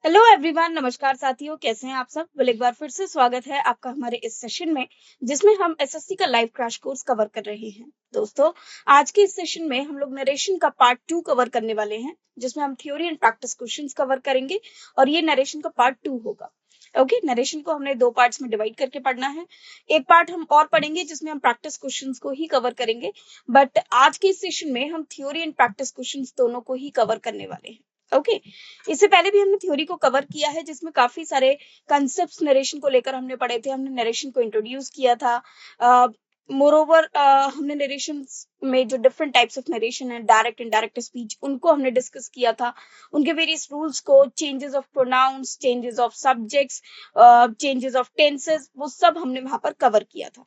Hello everyone, नमस्कार साथियों, कैसे हैं आप सब। एक बार फिर से स्वागत है आपका हमारे इस सेशन में, जिसमें हम एसएससी का लाइव क्रैश कोर्स कवर कर रहे हैं। दोस्तों, आज के इस सेशन में हम लोग नरेशन का पार्ट 2 कवर करने वाले हैं, जिसमें हम theory and practice questions cover करेंगे और ये नरेशन का पार्ट 2 होगा। ओके, नरेशन को हमने 2 पार्ट्स में डिवाइड करके पढ़ना है। एक पार्ट हम और पढ़ेंगे जिसमें हम प्रैक्टिस क्वेश्चंस को ही कवर करेंगे, बट आज के इस सेशन में हम थ्योरी एंड प्रैक्टिस क्वेश्चंस दोनों को ही कवर करने वाले हैं। ओके, इससे पहले भी हमने थ्योरी को कवर किया है, जिसमें काफी सारे कंसेप्ट्स नरेशन को लेकर हमने पढ़े थे। हमने नरेशन को इंट्रोड्यूस किया था। मोरोवर हमने नरेशन में जो डिफरेंट टाइप्स ऑफ नरेशन है, डायरेक्ट इनडायरेक्ट स्पीच, उनको हमने डिस्कस किया था। उनके वेरियस रूल्स को, changes of pronouns, changes of subjects, changes of tenses, वो सब हमने वहां पर कवर किया था।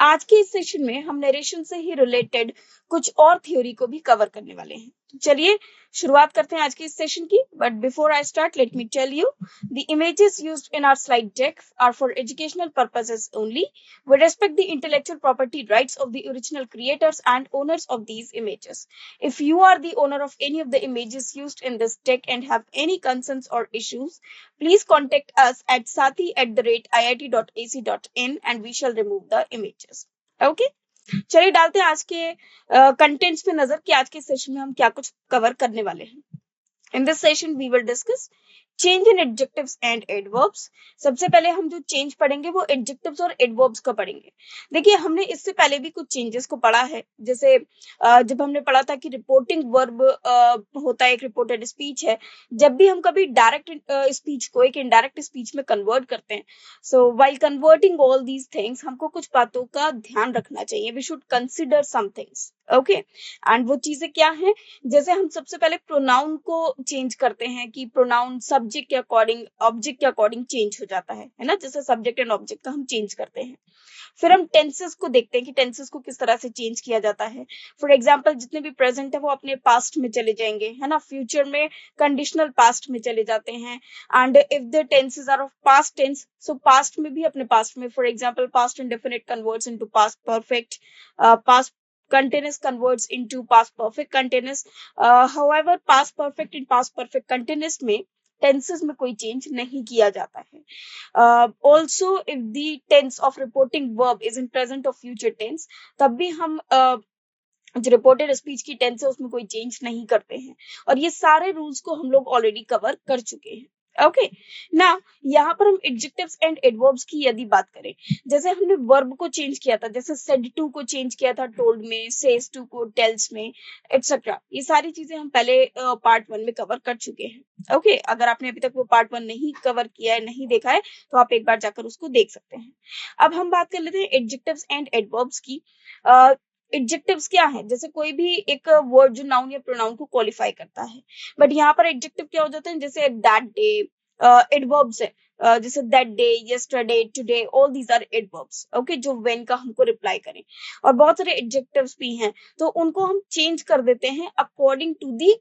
आज के इस सेशन में हम नरेशन से ही रिलेटेड कुछ और थ्योरी को भी कवर करने वाले हैं। तो चलिए शुरुआत करते हैं आज के इस सेशन की। But before I start, let me tell you, the images used in our slide deck are for educational purposes only. We respect the intellectual property rights of the original creators and owners of these images. If you are the owner of any of the images used in this deck and have any concerns or issues, please contact us at sati@iit.ac.in and we shall remove the images. Okay? चलिए डालते हैं आज के contents पे नजर कि आज के सेशन में हम क्या कुछ कवर करने वाले हैं। In this session, we will discuss change in adjectives and adverbs. सबसे पहले हम जो चेंज पढ़ेंगे वो एडजेक्टिव्स और एडवर्ब्स का पढ़ेंगे। देखिए, हमने इससे पहले भी कुछ चेंजेस को पढ़ा है। जैसे जब हमने पढ़ा था कि रिपोर्टिंग वर्ब होता है, एक रिपोर्टेड स्पीच है। जब भी हम कभी डायरेक्ट स्पीच को एक इनडायरेक्ट स्पीच में कन्वर्ट करते हैं, so while converting all these things, हमको कुछ बातों का ध्यान रखना चाहिए। We should consider some things. Okay, and वो चीजें क्या हैं? जैसे हम सबसे पहले प्रोनाउन को चेंज करते हैं कि प्रोनाउन सब्जेक्ट के अकॉर्डिंग, ऑब्जेक्ट के अकॉर्डिंग चेंज हो जाता है ना। जैसे सब्जेक्ट एंड ऑब्जेक्ट का हम चेंज करते हैं। फिर हम टेंसेस को देखते हैं कि टेंसेस को किस तरह से चेंज किया जाता है। फॉर एग्जाम्पल, जितने भी प्रेजेंट है वो अपने पास्ट में चले जाएंगे, है ना। फ्यूचर में कंडीशनल पास्ट में चले जाते हैं। And if the tenses are of past tense, so past में भी अपने पास्ट में, for example past indefinite converts into past perfect, past continuous converts into past perfect continuous. However, past perfect and past perfect continuous में tenses में कोई change नहीं किया जाता है। Also if the tense of reporting verb is in present of future tense, तब भी हम जो रिपोर्टेड स्पीच की टेंस है उसमें कोई चेंज नहीं करते हैं। और ये सारे रूल्स को हम लोग ऑलरेडी कवर कर चुके हैं। ओके, ना यहाँ पर हम एडजेक्टिव्स एंड एडवर्ब्स की यदि बात करें, जैसे हमने वर्ब को चेंज किया था, जैसे सेड टू को चेंज किया था टोल्ड में, सेज टू को टेल्स में, एक्सेट्रा। ये सारी चीजें हम पहले पार्ट 1 में कवर कर चुके हैं। ओके, अगर आपने अभी तक वो पार्ट 1 नहीं कवर किया है, नहीं देखा है, तो आप एक बार जाकर उसको देख सकते हैं। अब हम बात कर लेते हैं एडजेक्टिव्स एंड एडवर्ब्स की। एडजेक्टिव्स क्या है? जैसे कोई भी एक वर्ड जो नाउन या प्रोनाउन को क्वालिफाई करता है। बट यहाँ पर एडजेक्टिव क्या हो जाते हैं? जैसे दैट डे, एडवर्ब्स है, जैसे that day, yesterday, today, all these are adverbs. Okay, जो व्हेन का हमको रिप्लाई करें। और बहुत सारे एडजेक्टिव्स भी हैं, तो उनको हम चेंज कर देते हैं अकॉर्डिंग टू दी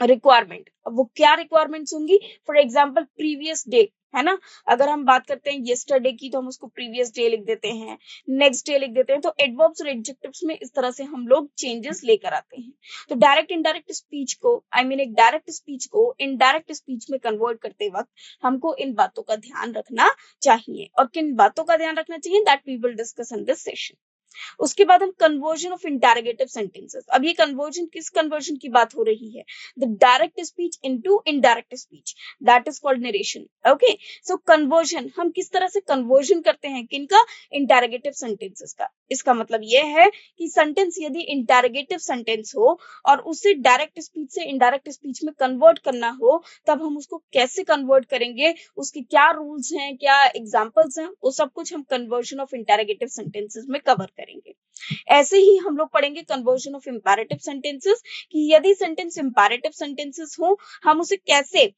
रिक्वायरमेंट। अब वो क्या रिक्वायरमेंट्स होंगी? फॉर एग्जाम्पल प्रीवियस डे, है ना। अगर हम बात करते हैं येस्टरडे की, तो हम उसको प्रीवियस डे लिख देते हैं, नेक्स्ट डे लिख देते हैं। तो एडवर्ब्स और एडजेक्टिव्स में इस तरह से हम लोग चेंजेस लेकर आते हैं। तो डायरेक्ट इनडायरेक्ट स्पीच को, आई मीन एक डायरेक्ट स्पीच को इनडायरेक्ट स्पीच में कन्वर्ट करते वक्त हमको इन बातों का ध्यान रखना चाहिए। और किन बातों का ध्यान रखना चाहिए, that we will discuss in this session. उसके बाद हम कन्वर्जन ऑफ इंटरोगेटिव सेंटेंसेस। अब ये कन्वर्जन किस कन्वर्जन की बात हो रही है? The direct speech into indirect speech, that is called narration. Okay, so conversion, हम किस तरह से कन्वर्जन करते हैं, किनका? इंटरोगेटिव सेंटेंसेस का। इसका मतलब यह है कि सेंटेंस यदि इंटरोगेटिव सेंटेंस हो और उसे डायरेक्ट स्पीच से इनडायरेक्ट स्पीच में कन्वर्ट करना हो, तब हम उसको कैसे कन्वर्ट करेंगे, उसके क्या रूल्स हैं, क्या एग्जांपल्स हैं, वो सब कुछ हम कन्वर्जन ऑफ इंटरोगेटिव सेंटेंसेस में कवर करेंगे। ऐसे ही हम लोग पढ़ेंगे कन्वर्जन ऑफ इंपैरेटिव सेंटेंसेस, कि यदि सेंटेंस इंपैरेटिव सेंटेंसेस हो, हम उसे कैसे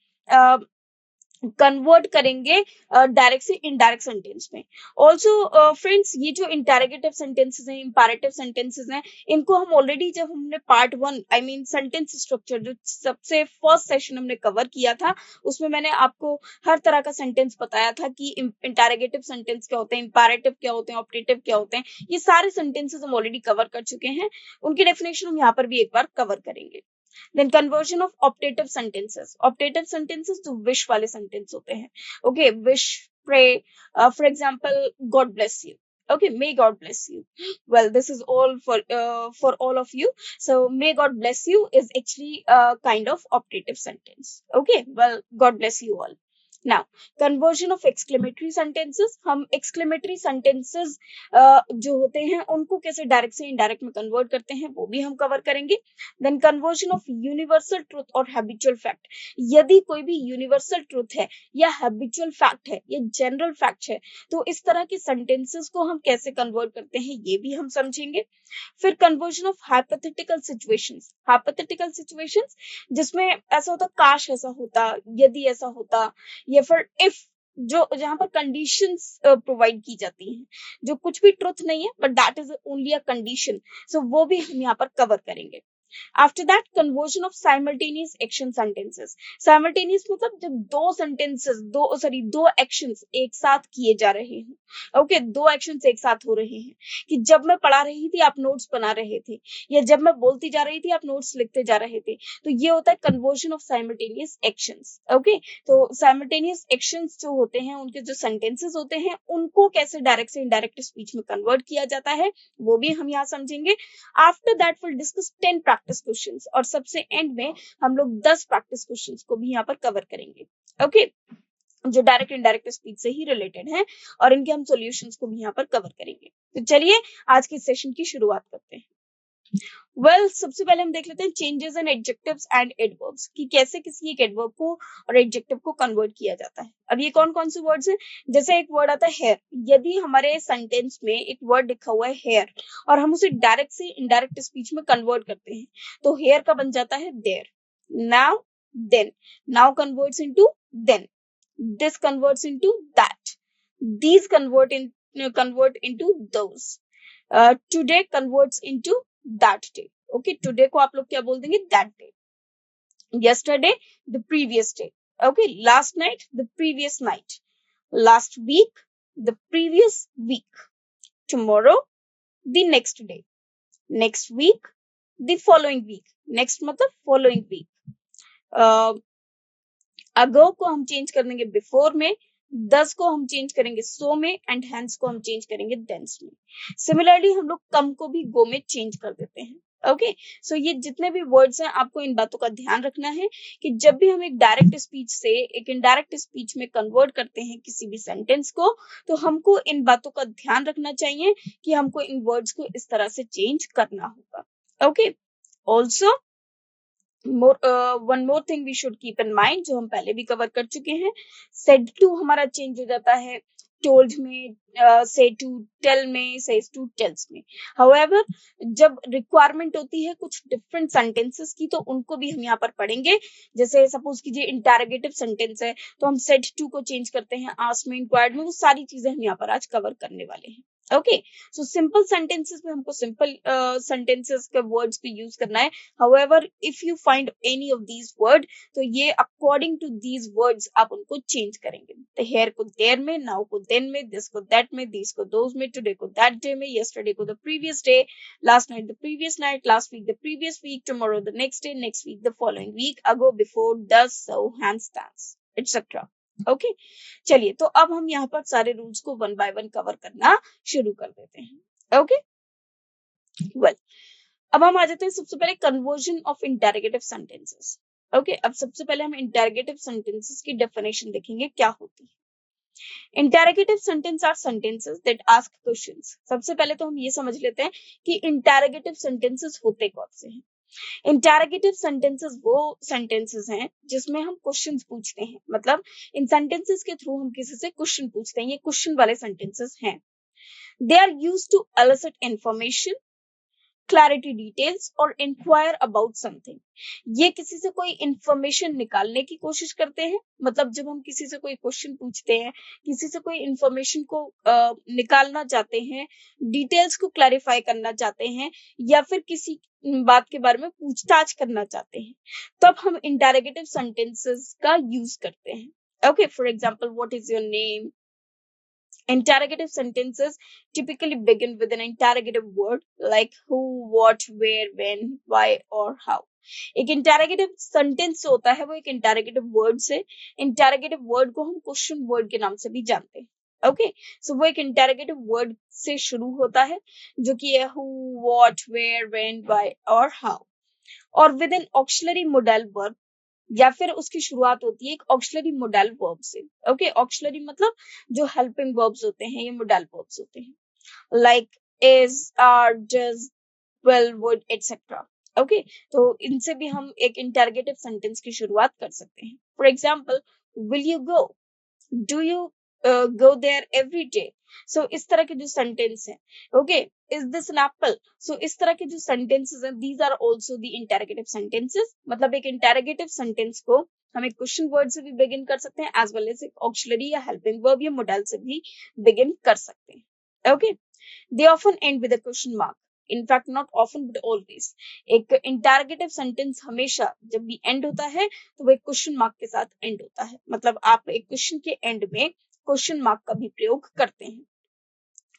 कन्वर्ट करेंगे डायरेक्ट से इनडायरेक्ट सेंटेंस में। ऑल्सो फ्रेंड्स, ये जो इंटरोगेटिव सेंटेंसेस हैं, इंपैरेटिव सेंटेंसेस हैं, इनको हम ऑलरेडी जब हमने part 1, I mean sentence structure, जो सबसे फर्स्ट सेशन हमने कवर किया था, उसमें मैंने आपको हर तरह का सेंटेंस बताया था कि इंटरोगेटिव सेंटेंस क्या होते हैं, इंपैरेटिव क्या होते हैं, ऑपरेटिव क्या होते हैं। ये सारे सेंटेंसेस हम ऑलरेडी कवर कर चुके हैं। उनकी डेफिनेशन हम यहाँ पर भी एक बार कवर करेंगे। Then conversion of optative sentences, optative sentences जो विश वाले सेंटेंस होते हैं, okay, wish, pray, for example God bless you, okay, may god bless you. Well, this is all for all of you. So may god bless you is actually a kind of optative sentence. Okay, well, god bless you all. Now conversion of exclamatory sentences, हम exclamatory sentences जो होते हैं उनको कैसे direct से indirect में convert करते हैं वो भी हम कवर करेंगे. Then conversion of universal truth और हैबिचुअल फैक्ट, यदि कोई भी यूनिवर्सल ट्रूथ है या हैबिचुअल फैक्ट है या जनरल फैक्ट है तो इस तरह के सेंटेंसेस को हम कैसे कन्वर्ट करते हैं ये भी हम समझेंगे. फिर conversion of hypothetical situations, hypothetical situations जिसमें ऐसा होता काश ऐसा होता, यदि ऐसा होता, या फिर इफ, जो जहां पर कंडीशंस प्रोवाइड की जाती हैं, जो कुछ भी ट्रुथ नहीं है but that is only a condition, so वो भी हम यहाँ पर कवर करेंगे. After that, conversion of simultaneous action sentences. Simultaneous मतलब जब दो sentences, दो actions एक साथ किए जा रहे हैं. Okay, दो actions एक साथ हो रहे हैं कि जब मैं पढ़ा रही थी आप नोट्स बना रहे थे, या जब मैं बोलती जा रही थी आप नोट्स लिखते जा रहे थे, तो ये होता है conversion of simultaneous actions. Okay, तो simultaneous actions जो होते हैं उनके जो sentences होते हैं उनको कैसे डायरेक्ट से इनडायरेक्ट स्पीच में कन्वर्ट किया जाता है वो भी हम यहाँ समझेंगे. After that will discuss 10 practice questions, और सबसे एंड में हम लोग 10 प्रैक्टिस क्वेश्चंस को भी यहाँ पर कवर करेंगे. ओके, जो डायरेक्ट इनडायरेक्ट स्पीच से ही रिलेटेड है और इनके हम सॉल्यूशंस को भी यहाँ पर कवर करेंगे. तो चलिए आज के सेशन की शुरुआत करते हैं. सबसे पहले हम देख लेते हैं changes in adjectives and adverbs, कि कैसे किसी एक एडवर्ब को और एडजेक्टिव को कन्वर्ट किया जाता है. अब ये कौन कौन से वर्ड्स हैं, जैसे एक वर्ड आता है हेयर, यदि हमारे सेंटेंस में एक वर्ड लिखा हुआ है हेयर और हम उसे डायरेक्ट से इनडायरेक्ट स्पीच में कन्वर्ट करते हैं तो हेयर का बन जाता है there. Now then, now converts into then, this converts into that, these convert into those, today converts into that day. Okay, today को आप लोग क्या बोल देंगे, that day. Yesterday, the previous day. Okay, last night, the previous night. Last week, the previous week. Tomorrow, the next day. Next week, the following week. Next मतलब following week. ago को हम change कर देंगे before में, दस को हम change करेंगे सो में, एंड हैंस को हम चेंज करेंगे देंस में. सिमिलरली हम लोग कम को भी गो में चेंज कर देते हैं. ओके, सो ये जितने भी वर्ड्स हैं आपको इन बातों का ध्यान रखना है कि जब भी हम एक डायरेक्ट स्पीच से एक इनडायरेक्ट स्पीच में कन्वर्ट करते हैं किसी भी सेंटेंस को, तो हमको इन बातों का ध्यान रखना चाहिए कि हमको इन वर्ड्स को इस तरह से चेंज करना होगा. Okay, also one more thing we should keep in mind, जो हम पहले भी कवर कर चुके हैं, सेड टू हमारा चेंज हो जाता है टोल्ड में, से टू टेल में, सेज टू टेल्स में. हाउएवर जब रिक्वायरमेंट होती है कुछ डिफरेंट सेंटेंसेस की तो उनको भी हम यहाँ पर पढ़ेंगे. जैसे सपोज कीजिए इंटरोगेटिव सेंटेंस है तो हम सेड टू को चेंज करते हैं आस्क्ड में, इंक्वायर्ड में, वो सारी चीजें हम यहाँ पर आज कवर करने वाले हैं. ओके, सो सिंपल सेंटेंसेस में हमको सिंपल सेंटेंसेस के वर्ड्स को यूज करना है. However if you find any of these word तो ये अकॉर्डिंग टू दीज वर्ड्स आप उनको चेंज करेंगे. तो हेयर को देयर में, नाउ को देन में, दिस को दैट में, दिस को दोज में, टुडे को दैट डे में, यस्टरडे को the previous day, last night the previous night, last week the previous week, tomorrow the next day, next week the following week, ago, before, thus, so, hence, that's, etcetera. Okay, चलिए तो अब हम यहाँ पर सारे rules को one by one cover करना शुरू कर देते हैं. ओके, अब हम आ जाते हैं सबसे पहले conversion of interrogative sentences. Okay, अब सबसे पहले हम इंटरोगेटिव सेंटेंसेस की डेफिनेशन देखेंगे क्या होती है. Interrogative sentence are sentences that ask questions. सबसे पहले तो हम ये समझ लेते हैं कि इंटरोगेटिव सेंटेंसेस होते कौन से हैं. इंटरोगेटिव सेंटेंसेस वो सेंटेंसेस हैं जिसमें हम क्वेश्चंस पूछते हैं, मतलब इन सेंटेंसेस के थ्रू हम किसी से क्वेश्चन पूछते हैं, ये क्वेश्चन वाले सेंटेंसेस हैं. They are used to elicit information, clarity, details और इंक्वायर अबाउट समथिंग. ये किसी से कोई इंफॉर्मेशन निकालने की कोशिश करते हैं, मतलब जब हम किसी से कोई क्वेश्चन पूछते हैं, किसी से कोई इंफॉर्मेशन को निकालना चाहते हैं, डिटेल्स को क्लैरिफाई करना चाहते हैं, या फिर किसी बात के बारे में पूछताछ करना चाहते हैं, तब हम इंटरोगेटिव सेंटेंसेस का यूज करते हैं. Okay, for example what is your name, Interrogative sentences typically begin with an interrogative word like who, what, where, when, why or how. एक इंटेरोगेटिव सेंटेंस होता है वो एक इंटेरोगेटिव वर्ड से, इंटेरोगेटिव वर्ड को हम क्वेश्चन वर्ड के नाम से भी जानते हैं। ओके, सो वो एक इंटेरोगेटिव वर्ड से शुरू होता है जो कि है who, what, where, when, why और हाउ, और with an auxiliary modal verb, या फिर उसकी शुरुआत होती है एक ऑक्सिलरी मोडल वर्ब से। ओके, ऑक्सिलरी मतलब जो हेल्पिंग वर्ब्स होते हैं, ये मोडल वर्ब्स होते हैं, like is, are, does, will, would etcetera. Okay, तो इनसे भी हम एक इंटरोगेटिव सेंटेंस की शुरुआत कर सकते हैं। For example, will you go, do you go there every day. So इस तरह के जो सेंटेंस है, okay, is this an apple, so इस तरह के जो सेंटेंसेस हैं, these are also the interrogative sentences. मतलब एक इंटरोगेटिव सेंटेंस को हम एक क्वेश्चन वर्ड से भी बिगिन कर सकते हैं, एज वेल एज एक ऑक्सिलरी या हेल्पिंग वर्ब या मोडल से भी बिगिन कर सकते हैं। Okay, they often and with a question mark, in fact not often but always. एक इंटरोगेटिव सेंटेंस हमेशा जब भी एंड होता है तो वो एक क्वेश्चन मार्क के साथ एंड होता है, मतलब आप एक क्वेश्चन के एंड में क्वेश्चन मार्क का भी प्रयोग करते हैं।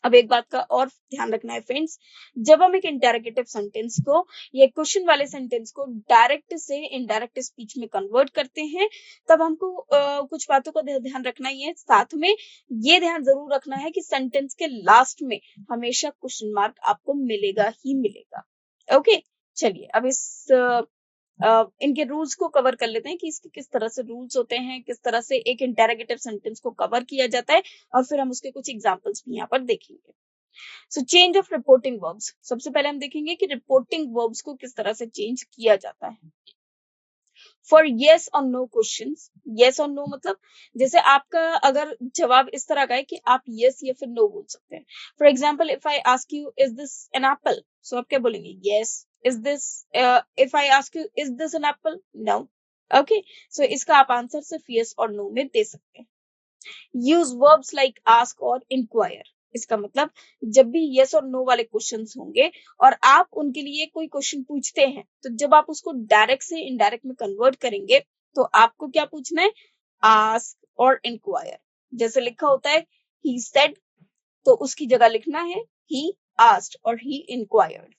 अब एक बात का और ध्यान रखना है फ्रेंड्स, जब हम एक इंटरोगेटिव सेंटेंस को या क्वेश्चन वाले सेंटेंस को डायरेक्ट से इनडायरेक्ट स्पीच में कन्वर्ट करते हैं, तब हमको कुछ बातों का ध्यान रखना ही है। साथ में ये ध्यान जरूर रखना है कि सेंटेंस के लास्ट में हमेशा क्वेश्चन मार्क आपको मिलेगा ही मिलेगा। ओके, चलिए अब इस इनके रूल्स को कवर कर लेते हैं कि इसके किस तरह से रूल्स होते हैं, किस तरह से एक इंटरोगेटिव सेंटेंस को कवर किया जाता है, और फिर हम उसके कुछ एग्जांपल्स भी यहाँ पर देखेंगे। So change of reporting verbs, सबसे पहले हम देखेंगे कि रिपोर्टिंग वर्ब्स को किस तरह से चेंज किया जाता है। फॉर येस और नो क्वेश्चंस, येस और नो मतलब जैसे आपका अगर जवाब इस तरह का है कि आप येस या फिर नो बोल सकते हैं। For example, if I ask you is this an apple, so आप क्या बोलेंगे? Yes. Is this, if I ask you is this an apple, no. Okay, so इसका आप आंसर सिर्फ येस और नो में दे सकते हैं। यूज वर्ब्स लाइक आस्क और इंक्वायर, इसका मतलब जब भी यस और नो वाले क्वेश्चंस होंगे और आप उनके लिए कोई क्वेश्चन पूछते हैं, तो जब आप उसको डायरेक्ट से इनडायरेक्ट में कन्वर्ट करेंगे तो आपको क्या पूछना है? आस्क और इंक्वायर। जैसे लिखा होता है ही सेड, तो उसकी जगह लिखना है ही आस्क्ड और ही इंक्वायर्ड।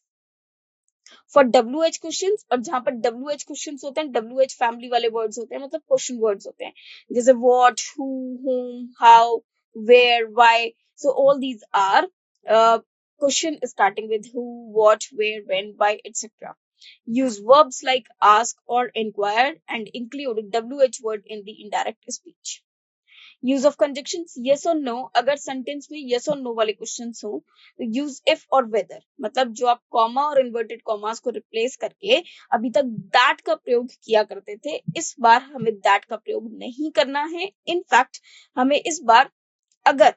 फॉर WH क्वेश्चन, और जहां पर WH क्वेश्चन होते हैं, WH फैमिली वाले वर्ड्स होते हैं, मतलब क्वेश्चन वर्ड्स होते हैं, जैसे what, who, whom, how, where, why, so all these are question starting with who, what, where, when, why, etc. Use verbs like ask or inquire and include WH word in the indirect speech. Use of conjunctions, yes और no, अगर sentence में yes और no वाले questions हो तो use if और weather, मतलब जो आप कॉमा और इन्वर्टेड कॉमास को रिप्लेस करके अभी तक दैट का प्रयोग किया करते थे, इस बार हमें दैट का प्रयोग नहीं करना है। इनफैक्ट हमें इस बार अगर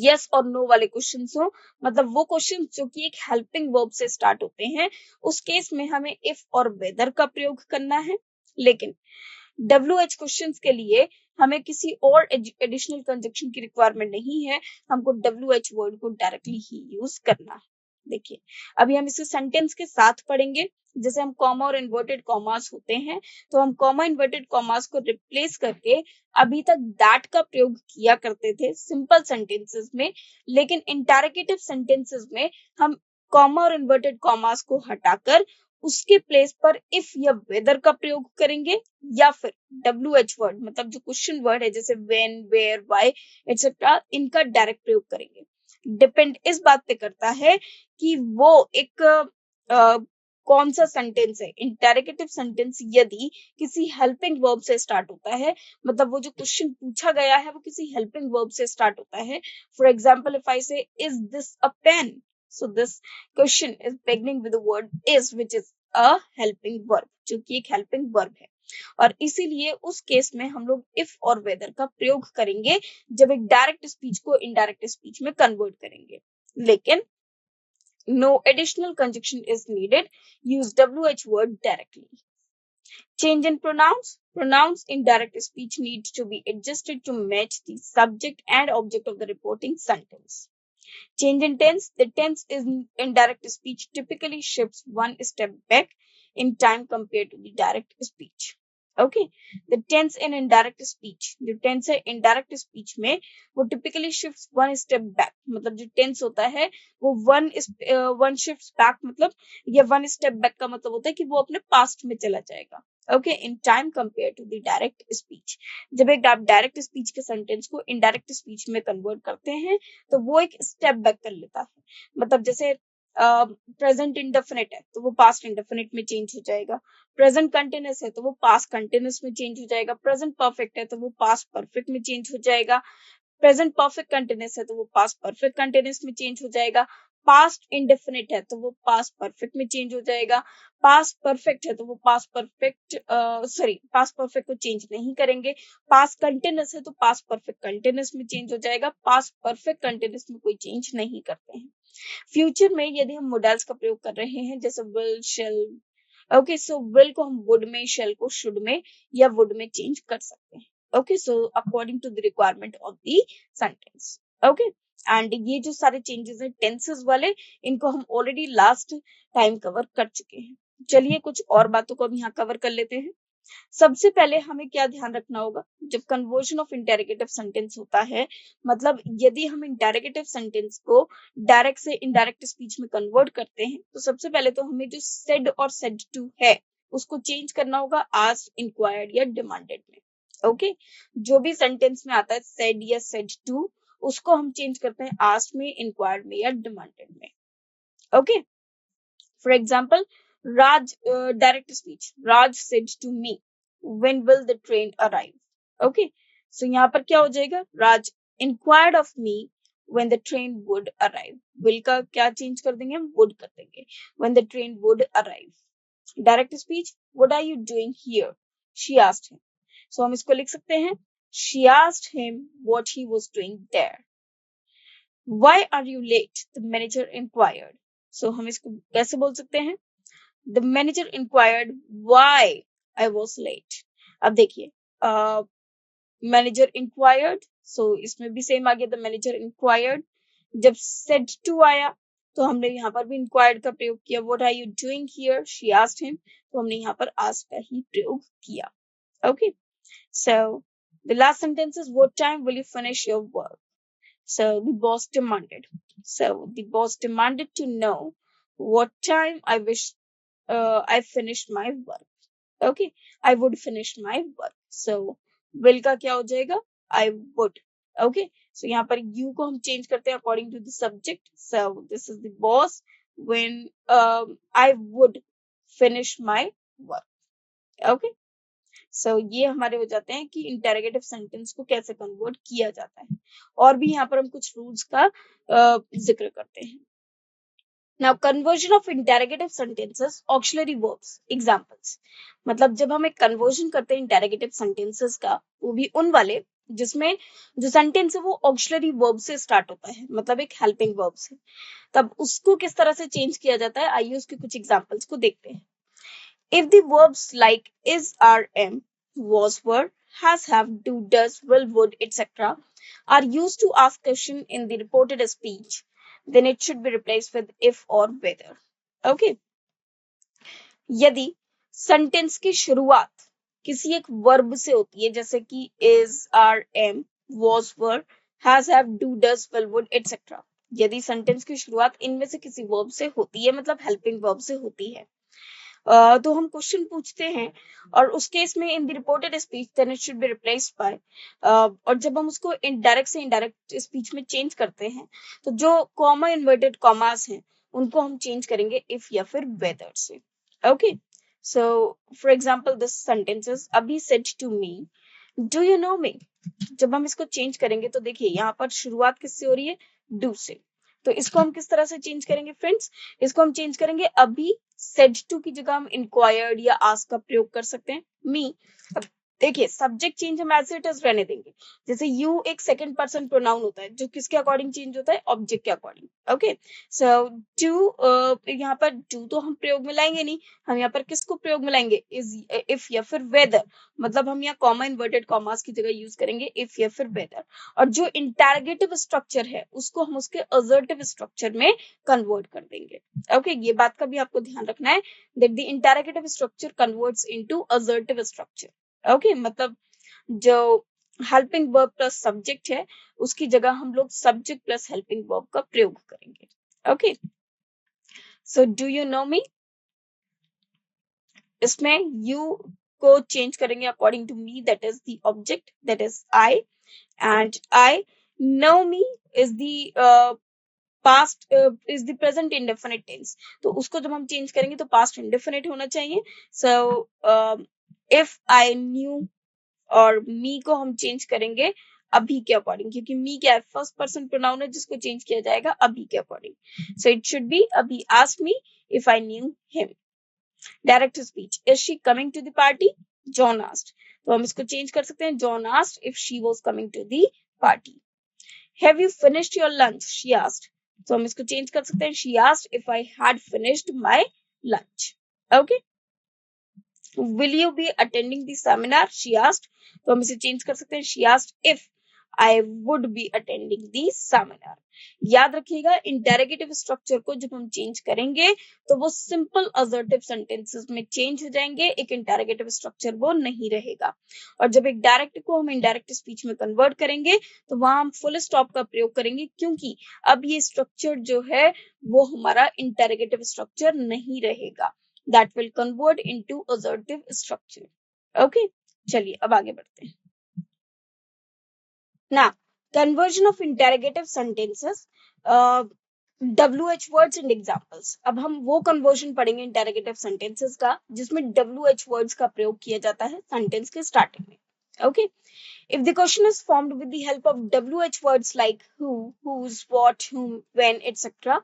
यस और नो वाले क्वेश्चंस हो, मतलब वो क्वेश्चंस जो कि एक हेल्पिंग वर्ब से स्टार्ट होते हैं, उस केस में हमें इफ और वेदर का प्रयोग करना है। लेकिन WH क्वेश्चंस के लिए हमें किसी और एडिशनल कंजक्शन की रिक्वायरमेंट नहीं है, हमको WH वर्ड को डायरेक्टली ही यूज करना है। देखिए, अभी हम इसे सेंटेंस के साथ पढ़ेंगे। जैसे हम कॉमा और इन्वर्टेड कॉमास होते हैं, तो हम कॉमा इन्वर्टेड कॉमास को रिप्लेस करके अभी तक दैट का प्रयोग किया करते थे सिंपल सेंटेंसेस में, लेकिन इंटरोगेटिव सेंटेंसेस में हम कॉमा और इन्वर्टेड कॉमास को हटाकर उसके प्लेस पर इफ या वेदर का प्रयोग करेंगे, या फिर WH वर्ड, मतलब जो क्वेश्चन वर्ड है जैसे व्हेन, वेयर, व्हाई एटसेट्रा, इनका डायरेक्ट प्रयोग करेंगे। डिपेंड इस बात पे करता है कि वो एक कौन सा सेंटेंस है। इंटरोगेटिव सेंटेंस यदि किसी हेल्पिंग वर्ब से स्टार्ट होता है, मतलब वो जो क्वेश्चन पूछा गया है वो किसी हेल्पिंग वर्ब से स्टार्ट होता है। For example, if I say is this a pen, so this question is beginning with the word is, which is a helping verb, जो कि एक helping verb है, और इसीलिए उस केस में हम लोग if और whether का प्रयोग करेंगे जब एक डायरेक्ट स्पीच को इनडायरेक्ट स्पीच में कन्वर्ट करेंगे। लेकिन no additional conjunction is needed, use WH word directly. Change in pronouns, pronouns in direct speech need to be adjusted to match the subject and object of the reporting sentence. Change in tense, the tense in direct speech typically shifts one step back in time compared to the direct speech. Okay. The tense in indirect speech, जो tense है indirect speech में वो typically shifts one step back, मतलब जो tense होता है वो one shifts back, मतलब ये वन स्टेप बैक का मतलब होता है कि वो अपने पास्ट में चला जाएगा, okay, in time compare to the direct speech. जब एक आप डायरेक्ट स्पीच के सेंटेंस को इनडायरेक्ट स्पीच में कन्वर्ट करते हैं तो वो एक स्टेप बैक कर लेता है, मतलब जैसे प्रेजेंट इंडेफिनिट है तो वो पास्ट इंडेफिनिट में चेंज हो जाएगा, प्रेजेंट कंटिन्यूअस है तो वो पास्ट कंटिन्यूअस में चेंज हो जाएगा, प्रेजेंट परफेक्ट है तो वो पास्ट परफेक्ट में चेंज हो जाएगा, प्रेजेंट परफेक्ट कंटिन्यूअस है तो वो पास्ट परफेक्ट कंटिन्यूअस में चेंज हो जाएगा, पास्ट इंडेफिनिट है तो वो पास्ट परफेक्ट में चेंज हो जाएगा, पास्ट परफेक्ट है तो वो पास्ट परफेक्ट को चेंज नहीं करेंगे, पास्ट कंटिन्यूअस है तो पास्ट परफेक्ट कंटिन्यूअस में चेंज हो जाएगा, पास्ट परफेक्ट कंटिन्यूअस में कोई चेंज नहीं करते हैं। फ्यूचर में यदि हम मोडल्स का प्रयोग कर रहे हैं जैसे will, shall, okay, so will को हम वुड में, शेल को शुड में या वुड में चेंज कर सकते हैं, okay, so according to the requirement of the sentence, okay. And ये जो सारे चेंजेस हैं टेंसेस वाले, इनको हम ऑलरेडी लास्ट टाइम कवर कर चुके हैं। चलिए कुछ और बातों को हम यहाँ कवर कर लेते हैं। सबसे पहले हमें क्या ध्यान रखना होगा, जब कन्वर्जन ऑफ इंटेरोगेटिव सेंटेंस होता है, मतलब यदि हम इंटेरोगेटिव सेंटेंस को डायरेक्ट से इनडायरेक्ट स्पीच में कन्वर्ट करते हैं तो सबसे पहले तो हमें जो सेड और सेड टू है उसको चेंज करना होगा आस्क्ड, इंक्वायर्ड या डिमांडेड में, ओके। जो भी सेंटेंस में आता है सेड या सेड टू, उसको हम चेंज करते हैं आस्क्ड में, इंक्वायर्ड में या डिमांडेड में, okay. For example, direct speech. Raj said to me, when will the train arrive? Okay. So यहाँ पर क्या हो जाएगा? Raj inquired of me when the train would arrive. Will का क्या change कर देंगे हम? Would कर देंगे. When the train would arrive. Direct speech. What are you doing here? She asked him. So हम इसको लिख सकते हैं. She asked him what he was doing there. Why are you late? The manager inquired. So हम इसको कैसे बोल सकते हैं? The manager inquired why I was late. अब देखिए, manager inquired, so इसमें भी सेम आ गया, the manager inquired. जब said to आया तो हमने यहाँ पर भी inquired का प्रयोग किया. What are you doing here? She asked him. तो हमने यहाँ पर asked का ही प्रयोग किया. Okay. So the last sentence is, what time will you finish your work? So the boss demanded. So the boss demanded to know what time I finished my work. Okay, I would finish my work. So will का क्या हो जाएगा? I would. Okay, so यहाँ पर you को हम change करते हैं according to the subject. So this is the boss when I would finish my work. Okay, so ये हमारे हो जाते हैं कि इंटेरोगेटिव सेंटेंस को कैसे कन्वर्ट किया जाता है, और भी यहाँ पर हम कुछ रूल्स का जिक्र करते हैं. Now, conversion of interrogative sentences, auxiliary verbs, examples. मतलब जब हम एक कन्वर्जन करते हैं इंटेरोगेटिव सेंटेंसेस का, वो भी उन वाले जिसमें जो सेंटेंस है वो ऑक्सिलरी वर्ब से स्टार्ट होता है, मतलब एक हेल्पिंग वर्ब से, तब उसको किस तरह से चेंज किया जाता है, आइए उसके कुछ एग्जांपल्स को देखते हैं. If the verbs like is, are, am, was, were, has, have, do, does, will, would, etc. are used to ask question in the reported speech, then it should be replaced with if or whether. Okay. यदि sentence की शुरुआत किसी एक verb से होती है, जैसे कि is, are, am, was, were, has, have, do, does, will, would, etc. यदि सेंटेंस की शुरुआत इनमें से किसी वर्ब से होती है, मतलब हेल्पिंग वर्ब से होती है, तो हम क्वेश्चन पूछते हैं, और उस केस में in the reported speech then it should be replaced by, और जब हम उसको इनडायरेक्ट से इनडायरेक्ट स्पीच में चेंज करते हैं तो जो कॉमा इन्वर्टेड कॉमास हैं उनको हम चेंज करेंगे इफ या फिर वेदर से. Okay, so for example this sentences, अभी said to me do you know me. जब हम इसको चेंज करेंगे तो देखिए यहाँ पर शुरुआत किससे हो रही है, डू से, तो इसको हम किस तरह से चेंज करेंगे फ्रेंड्स, इसको हम चेंज करेंगे, अभी सेड टू की जगह हम इंक्वायर्ड या आस्क का प्रयोग कर सकते हैं. मी, देखिए सब्जेक्ट चेंज हम एज इट इज रहने देंगे, जैसे यू एक सेकंड पर्सन प्रोनाउन होता है जो किसके अकॉर्डिंग चेंज होता है, ऑब्जेक्ट के अकॉर्डिंग. ओके, सो टू, यहाँ पर टू तो हम प्रयोग में लाएंगे नहीं, हम यहाँ पर किसको प्रयोग में लाएंगे, इज, इफ या फिर वेदर, मतलब हम यहाँ कॉमा इन्वर्टेड कॉमास की जगह यूज करेंगे इफ या फिर वेदर, और जो इंटेरोगेटिव स्ट्रक्चर है उसको हम उसके असर्टिव स्ट्रक्चर में कन्वर्ट कर देंगे. ओके, ये बात का भी आपको ध्यान रखना है that the interrogative structure converts into assertive structure. Okay मतलब जो हेल्पिंग वर्ब प्लस सब्जेक्ट है उसकी जगह हम लोग सब्जेक्ट प्लस हेल्पिंग वर्ब का प्रयोग करेंगे. Okay, so do you know me. इसमें यू को चेंज करेंगे according to me, that is the object, that is I, and I know me is the past, is the present indefinite tense. तो उसको जब हम चेंज करेंगे तो past indefinite होना चाहिए. सो इफ आई न्यू और मी को हम चेंज करेंगे अभी के अकॉर्डिंग, क्योंकि मी क्या है, फर्स्ट पर्सन प्रोनाउन है जिसको चेंज किया जाएगा अभी के according. So it should be Abhi asked me if I knew him. Direct speech, is she coming to the party, John asked. तो हम इसको चेंज कर सकते हैं, John asked if she was coming to the party. Have you finished your lunch, she asked. तो हम इसको change कर सकते हैं, she asked if I had finished my lunch. Okay, will you be attending the seminar, she asked. तो हम इसे change कर सकते हैं, she asked if I would be attending the seminar. याद रखिएगा इंटेरोगेटिव स्ट्रक्चर को जब हम चेंज करेंगे तो वो सिंपल असर्टिव सेंटेंसेस में चेंज हो जाएंगे, एक इंटेरोगेटिव स्ट्रक्चर वो नहीं रहेगा. और जब एक डायरेक्ट को हम इनडायरेक्ट स्पीच में कन्वर्ट करेंगे तो वहां हम फुल स्टॉप का प्रयोग करेंगे, क्योंकि अब ये स्ट्रक्चर जो है वो हमारा इंटेरोगेटिव स्ट्रक्चर नहीं रहेगा. That will convert into assertive structure. Okay, चलिए अब आगे बढ़ते हैं. Now, conversion of interrogative sentences, WH words and examples. अब हम वो conversion पढ़ेंगे interrogative sentences का जिसमें WH words का प्रयोग किया जाता है sentence के starting में. Okay, if the question is formed with the help of WH words like who, whose, what, whom, when, etc.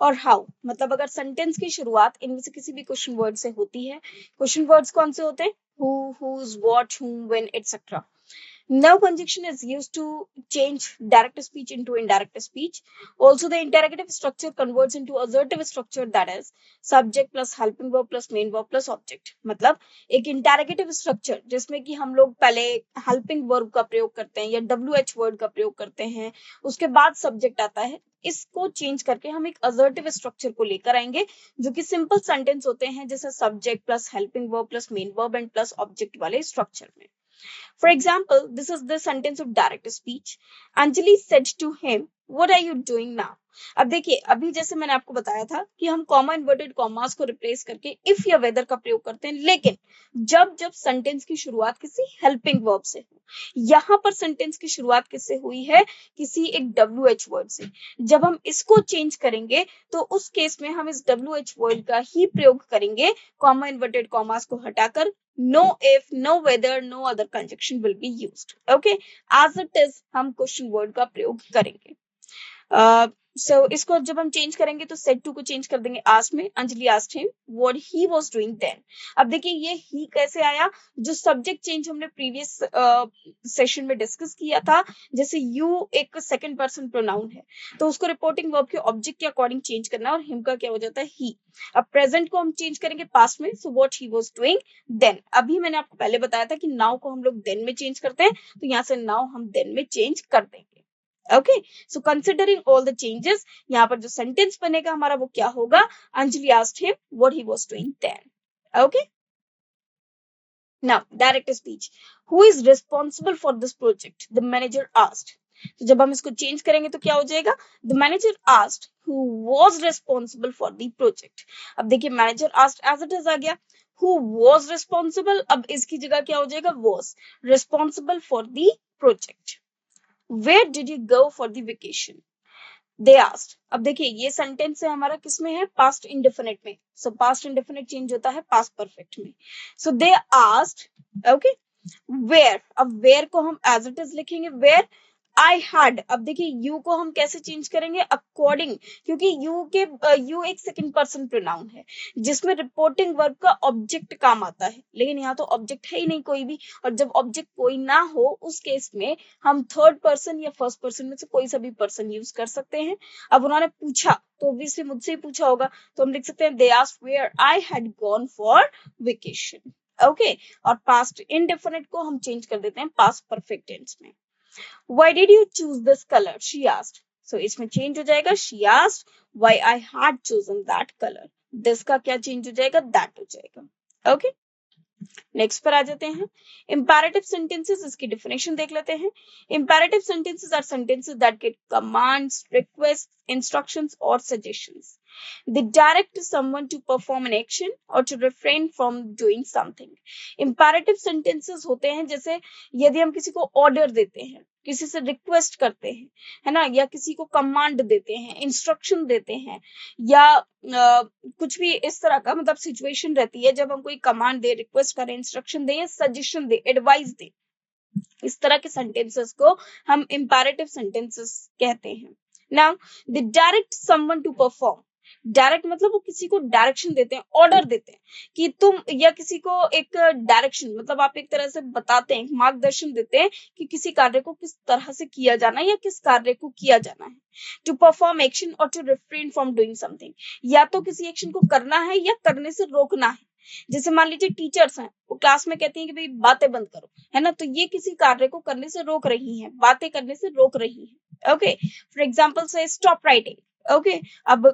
और how, मतलब अगर sentence की शुरुआत इनमें से किसी भी question word से होती है. question words कौन से होते हैं? Who, whose, what, whom, when, etc. Now conjunction is used to change direct speech into indirect speech. Also, the interrogative structure converts into assertive structure, that is subject plus helping verb plus main verb plus object. मतलब एक interrogative structure जिसमें कि हम लोग पहले helping verb का प्रयोग करते हैं या WH word का प्रयोग करते हैं, उसके बाद subject आता है. इसको चेंज करके हम एक असर्टिव स्ट्रक्चर को लेकर आएंगे जो कि सिंपल सेंटेंस होते हैं, जैसे subject plus helping verb plus main verb and plus object वाले स्ट्रक्चर में. For example, this is the sentence of direct speech. Anjali said to him, "What are you doing now?" अब देखिए, अभी जैसे मैंने आपको बताया था कि हम कॉमा इन्वर्टेड कॉमास को रिप्लेस करके इफ या वेदर का प्रयोग करते हैं, लेकिन जब जब सेंटेंस की शुरुआत किसी हेल्पिंग वर्ब से हो. यहाँ पर सेंटेंस की शुरुआत किससे हुई है? किसी एक WH वर्ड से. जब हम इसको चेंज करेंगे तो उस केस में हम इस WH वर्ड का ही प्रयोग करेंगे, कॉमा इन्वर्टेड कॉमास को हटाकर. No if, no whether, no other conjunction will be used. Okay, as it is हम क्वेश्चन वर्ड का प्रयोग करेंगे. So इसको जब हम चेंज करेंगे तो said to को चेंज कर देंगे asked में. Anjali asked him what he was doing then. अब देखिए ये he कैसे आया? जो सब्जेक्ट चेंज हमने प्रीवियस सेशन में डिस्कस किया था, जैसे you एक सेकंड पर्सन प्रोनाउन है तो उसको रिपोर्टिंग वर्ब के ऑब्जेक्ट के अकॉर्डिंग चेंज करना, और him का क्या हो जाता है? he. अब प्रेजेंट को हम चेंज करेंगे पास्ट में, so what he was doing then. अभी मैंने आपको पहले बताया था कि now को हम लोग then में चेंज करते हैं, तो यहाँ से now हम then में चेंज कर देंगे. Okay, so considering all the changes, यहाँ पर जो sentence बनेगा हमारा वो क्या होगा? Anjali asked him what he was doing then. Okay, now direct speech. Who is responsible for this project? The manager asked. तो जब हम इसको चेंज करेंगे तो क्या हो जाएगा? The manager asked who was responsible for the project. अब देखिए manager asked as it is आ गया. Who was responsible? अब इसकी जगह क्या हो जाएगा? Was responsible for the project. Where did you go for the vacation? They asked. अब देखिए ये सेंटेंस है हमारा किसमें है? पास्ट इंडेफिनिट में. सो पास्ट इंडेफिनिट चेंज होता है पास्ट परफेक्ट में. So they asked. Okay, where. अब वेयर को हम एज इट इज लिखेंगे, वेयर आई हैड. अब देखिए यू को हम कैसे चेंज करेंगे? अकॉर्डिंग, क्योंकि यू एक सेकंड पर्सन प्रोनाउन है जिसमें रिपोर्टिंग वर्ब का ऑब्जेक्ट काम आता है, लेकिन यहाँ तो ऑब्जेक्ट है ही नहीं कोई भी. और जब ऑब्जेक्ट कोई ना हो उस केस में हम थर्ड पर्सन या फर्स्ट पर्सन में से कोई सा भी पर्सन यूज कर सकते हैं. अब उन्होंने पूछा तो ऑब्वियसली मुझसे ही पूछा होगा, तो हम लिख सकते हैं they asked where I had gone for vacation. Okay, और पास्ट इंडेफिनिट को हम चेंज कर देते हैं पास्ट परफेक्ट टेंस में. Why did you choose this color? She asked. So इसमें change हो जाएगा. She asked why I had chosen that color. This का क्या change हो जाएगा? That हो जाएगा. Okay. नेक्स्ट पर आ जाते हैं इंपैरेटिव सेंटेंसेस, इसकी डेफिनेशन देख लेते हैं। Imperative sentences are sentences that get commands, request, instructions और suggestions. They direct someone to perform an action or to refrain from doing something. Imperative sentences होते हैं जैसे यदि हम किसी को ऑर्डर देते हैं, किसी से रिक्वेस्ट करते हैं, है ना, या किसी को कमांड देते हैं, इंस्ट्रक्शन देते हैं, या कुछ भी इस तरह का मतलब सिचुएशन रहती है जब हम कोई कमांड दे, रिक्वेस्ट करें, इंस्ट्रक्शन दे या सजेशन दे, एडवाइस दे, इस तरह के सेंटेंसेस को हम इंपैरेटिव सेंटेंसेस कहते हैं। Now they direct someone to perform. Direct मतलब वो किसी को डायरेक्शन देते हैं, ऑर्डर देते हैं कि तुम, या किसी को एक डायरेक्शन मतलब आप एक तरह से बताते हैं, मार्गदर्शन देते हैं कि किसी कार्य को किस तरह से किया जाना है या किस कार्य को किया जाना है। टू परफॉर्म एक्शन और to refrain from doing something, या तो किसी एक्शन को करना है या करने से रोकना है। जैसे मान लीजिए टीचर्स हैं, वो क्लास में कहती हैं कि भाई बातें बंद करो, है ना, तो ये किसी कार्य को करने से रोक रही हैं, बातें करने से रोक रही हैं। ओके, फॉर एग्जांपल से स्टॉप राइटिंग, ओके, अब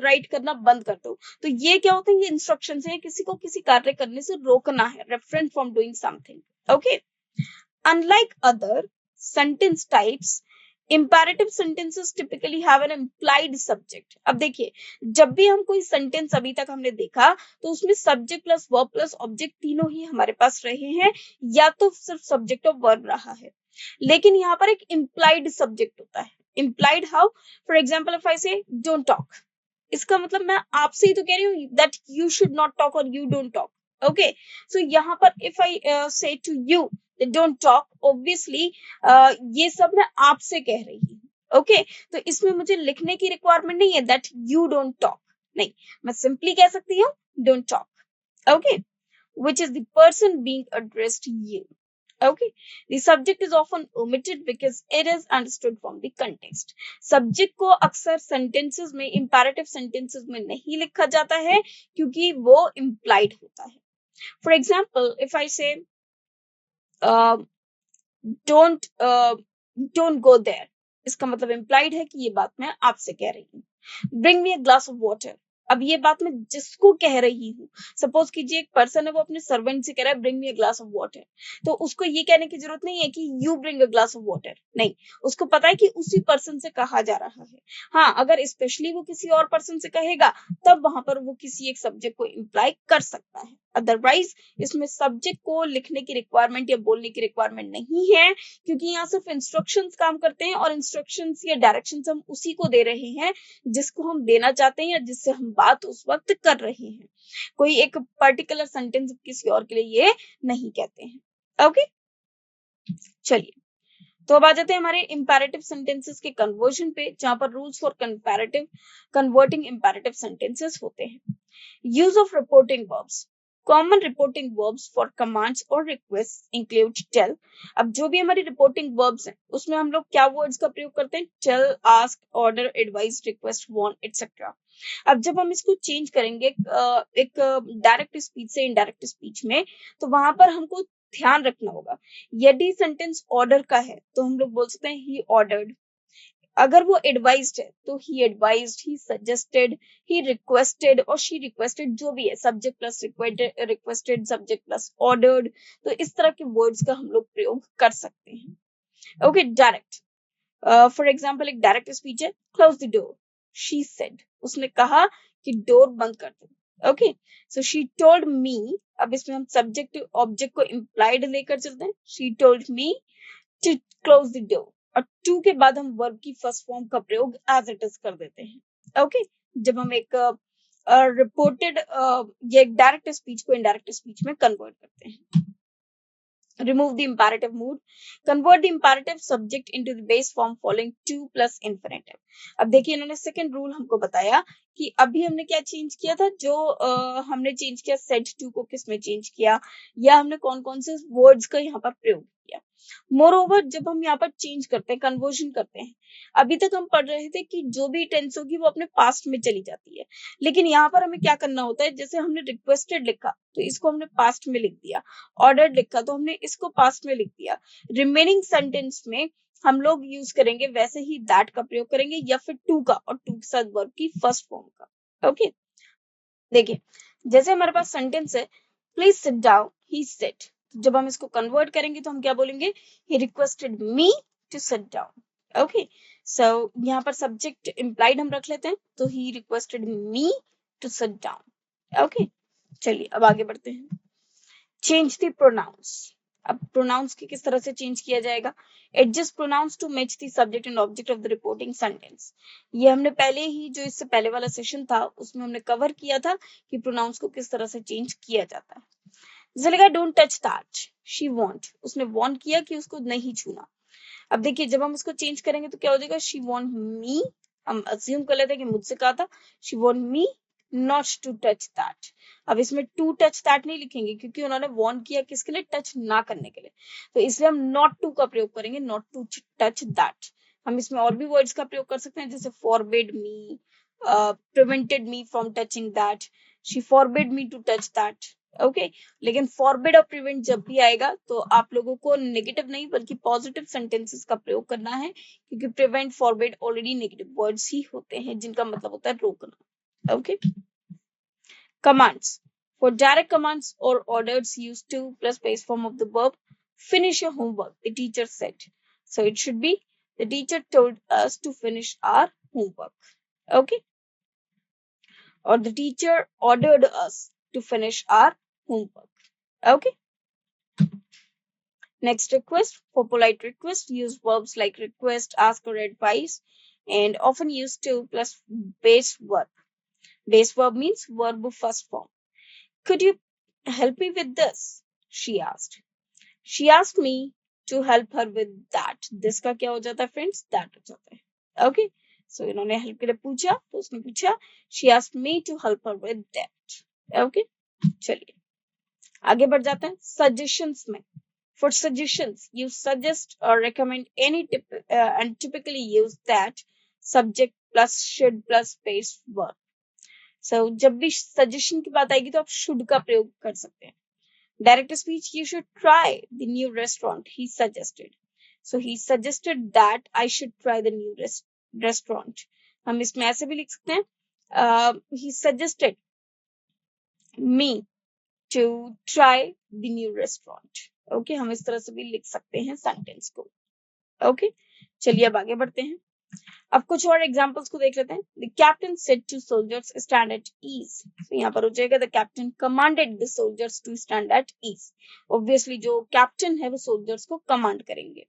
राइट करना बंद कर दो। तो ये क्या होता है, ये इंस्ट्रक्शंस है, किसी को किसी कार्य करने से रोकना है, refrain from doing something. Okay, unlike other sentence types, imperative sentences typically have an implied subject. अब देखिए, जब भी हम कोई सेंटेंस अभी तक हमने देखा तो उसमें subject plus verb plus object तीनों ही हमारे पास रहे हैं, या तो सिर्फ सब्जेक्ट और वर्ब रहा है, लेकिन यहाँ पर एक implied सब्जेक्ट होता है। implied how? For example, if I say don't talk, इसका मतलब मैं आपसे ही तो कह रही हूँ that you should not talk और you don't talk. Okay, so यहाँ पर if I say to you that don't talk, obviously ये सब मैं आपसे कह रही हूँ। ओके, तो इसमें मुझे लिखने की रिक्वायरमेंट नहीं है that you don't talk, नहीं, मैं सिंपली कह सकती हूँ don't talk. Okay, which is the person being addressed you. Okay, the subject is often omitted because it is understood from the context. Subject को अक्सर sentences में, imperative sentences में नहीं लिखा जाता है क्योंकि वो implied होता है। For example, if I say uh, don't go there, इसका मतलब implied है कि ये बात मैं आपसे कह रही हूँ। Bring me a glass of water, अब ये बात मैं जिसको कह रही हूँ, सपोज कीजिए एक पर्सन है, वो अपने सर्वेंट से कह रहा है bring me a glass of water, तो उसको ये कहने की जरूरत नहीं है कि you bring a glass of water, नहीं, उसको पता है कि उसी पर्सन से कहा जा रहा है। हाँ, अगर स्पेशली वो किसी और पर्सन से कहेगा तब वहां पर वो किसी एक सब्जेक्ट को इम्प्लाई कर सकता है, अदरवाइज इसमें सब्जेक्ट को लिखने की रिक्वायरमेंट या बोलने की रिक्वायरमेंट नहीं है, क्योंकि यहाँ सिर्फ इंस्ट्रक्शंस काम करते हैं, और इंस्ट्रक्शंस या डायरेक्शंस हम उसी को दे रहे हैं जिसको हम देना चाहते हैं या जिससे हम बात उस वक्त कर रहे हैं। कोई एक पर्टिकुलर सेंटेंस किसी और के लिए ये नहीं कहते हैं। ओके, चलिए, तो अब आ जाते हैं हमारे इंपैरेटिव सेंटेंसेस के कन्वर्जन पे, जहां पर rules for converting imperative sentences होते हैं। Use of reporting verbs. Common reporting verbs for commands और रिक्वेस्ट इंक्लूड टेल। अब जो भी हमारी रिपोर्टिंग वर्ब्स हैं उसमें हम लोग क्या वर्ड्स का प्रयोग करते हैं? Tell, ask, order, advice, request, warn, etcetera. अब जब हम इसको चेंज करेंगे एक डायरेक्ट स्पीच से इनडायरेक्ट स्पीच में, तो वहां पर हमको ध्यान रखना होगा, यदि सेंटेंस ऑर्डर का है तो हम लोग बोल सकते हैं ही ऑर्डर्ड, अगर वो एडवाइज्ड है तो he advised, he suggested, he requested और शी रिक्वेस्टेड, जो भी है, subject plus requested, subject plus ordered, तो इस तरह के वर्ड्स का हम लोग प्रयोग कर सकते हैं। ओके, डायरेक्ट, फॉर एग्जाम्पल एक डायरेक्ट स्पीच है, close the door, she said, उसने कहा कि डोर बंद कर दो। ओके, सो शी टोल्ड मी, अब इसमें हम सब्जेक्ट ऑब्जेक्ट को इम्प्लाइड लेकर चलते हैं, she told me to close the door, और टू के बाद हम वर्ब की फर्स्ट फॉर्म का प्रयोग एज इट इज कर देते हैं। ओके, जब हम एक रिपोर्टेड या एक डायरेक्ट स्पीच को इनडायरेक्ट स्पीच में कन्वर्ट करते हैं। Remove the imperative mood. Convert the imperative subject into the base form following to plus infinitive. अब देखिए, इन्होंने सेकंड रूल हमको बताया कि अभी हमने क्या चेंज किया था, जो हमने चेंज किया सेड टू को किस में चेंज किया, या हमने कौन कौन से वर्ड्स का यहाँ पर प्रयोग किया। मोर ओवर, जब हम यहाँ पर चेंज करते हैं, कन्वर्जन करते हैं, अभी तक हम पढ़ रहे थे कि जो भी टेंस होगी वो अपने पास्ट में चली जाती है, लेकिन यहाँ पर हमें क्या करना होता है, जैसे हमने रिक्वेस्टेड लिखा तो इसको हमने पास्ट में लिख दिया, ऑर्डर लिखा तो हमने इसको पास्ट में लिख दिया, रिमेनिंग सेंटेंस में हम लोग यूज करेंगे वैसे ही दैट का प्रयोग करेंगे, या फिर टू का, और टू के साथ वर्ब की फर्स्ट फॉर्म का। ओके, देखिए, जैसे हमारे पास सेंटेंस है, please sit down, he said. जब हम इसको कन्वर्ट करेंगे तो हम क्या बोलेंगे? He requested me to sit down. Okay, so यहाँ पर सब्जेक्ट implied हम रख लेते हैं, तो he requested me to sit down. Okay, चलिए अब आगे बढ़ते हैं. Change the pronouns. अब pronouns की किस तरह से चेंज किया जाएगा? Adjust pronouns to match the subject and object of the reporting sentence. ये हमने पहले ही जो इससे पहले वाला सेशन था उसमें हमने कवर किया था कि pronouns को किस तरह से चेंज किया जाता है. जैसे लगा don't touch that, she want, उसने वॉन्ट किया कि उसको नहीं छूना. अब देखिए जब हम इसको चेंज करेंगे तो क्या हो जाएगा? शी वॉन्ट मी, हम अज्यूम कर लेते हैं कि मुझसे कहा था, she want me not to touch that. अब इसमें टू टच दैट नहीं लिखेंगे क्योंकि उन्होंने वॉन्ट किया किसके लिए? टच ना करने के लिए. तो इसलिए हम नॉट टू का प्रयोग करेंगे, नॉट टू टच दैट. हम इसमें और भी वर्ड्स का प्रयोग कर सकते हैं जैसे forbid me, prevented me from touching that, she forbid me to touch that. Okay, लेकिन फॉरबिड और प्रिवेंट जब भी आएगा तो आप लोगों को नेगेटिव नहीं बल्कि पॉजिटिव सेंटेंसेस का प्रयोग करना है क्योंकि prevent forbid already negative words ही होते हैं जिनका मतलब होता है रोकना. Okay, commands. For direct commands और orders use to plus base form of the verb. Finish your homework, the teacher said. So it should be the teacher told us to finish our homework. Okay, or the teacher ordered us to finish our homework. Okay. Next, request. For polite request, use verbs like request, ask, or advise, and often use to plus base verb. Base verb means verb first form. Could you help me with this? She asked. She asked me to help her with that. This का क्या हो जाता है friends? That हो जाता है. Okay. So इन्होंने help के लिए पूछा तो उसने पूछा she asked me to help her with that. Okay. चलिए आगे बढ़ जाते हैं. Suggestions में. For suggestions, you suggest or recommend any tip and typically use that subject plus should plus base verb. So जब भी suggestion की बात आएगी तो आप should का प्रयोग कर सकते हैं. Direct speech, you should try the new restaurant, he suggested. So he suggested that I should try the new restaurant. हम इसमें ऐसे भी लिख सकते हैं he suggested me to try the new restaurant. Okay, हम इस तरह से भी लिख सकते हैं सेंटेंस को. Okay, चलिए अब आगे बढ़ते हैं. अब कुछ और एग्जांपल्स को देख लेते हैं. The captain said to soldiers stand at ease. तो यहाँ पर हो जाएगा the captain commanded the soldiers to stand at ease. Obviously जो captain है वो soldiers को command करेंगे.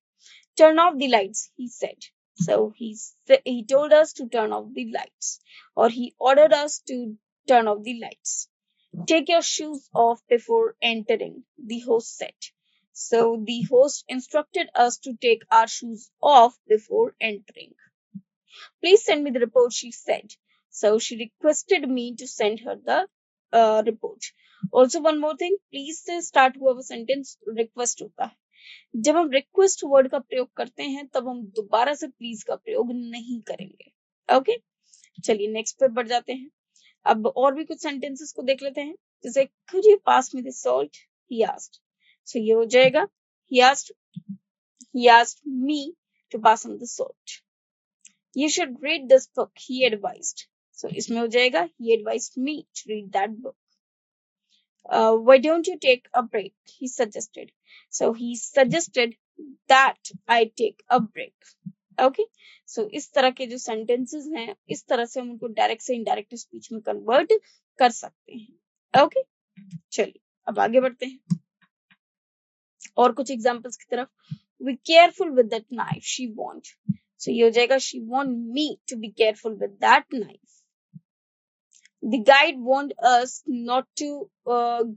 Turn off the lights, he said. So he told us to turn off the lights, or he ordered us to turn off the lights. Take your shoes off before entering, the host said. So the host instructed us to take our shoes off before entering. Please send me the report, she said. So she requested me to send her the report. Also one more thing, please से start हुआ वो sentence request होता है. जब हम request word का प्रयोग करते हैं तब हम दोबारा से please का प्रयोग नहीं करेंगे. Okay? चलिए next पे बढ़ जाते हैं. अब और भी कुछ sentences को देख लेते हैं. जैसे could you pass me the salt? He asked. So ये हो जाएगा he asked me to pass him the salt. You should read this book, he advised. So इसमें हो जाएगा he advised me to read that book. Why don't you take a break? He suggested. So he suggested that I take a break. Okay? So इस तरह के जो sentences हैं इस तरह से हम उनको डायरेक्ट से इनडायरेक्ट स्पीच में कन्वर्ट कर सकते हैं. Okay? चलिए अब आगे बढ़ते हैं और कुछ एग्जांपल्स की तरफ. Be careful with that knife, she warned. So ये हो जाएगा she warned me to be careful with that knife. The guide warned us not to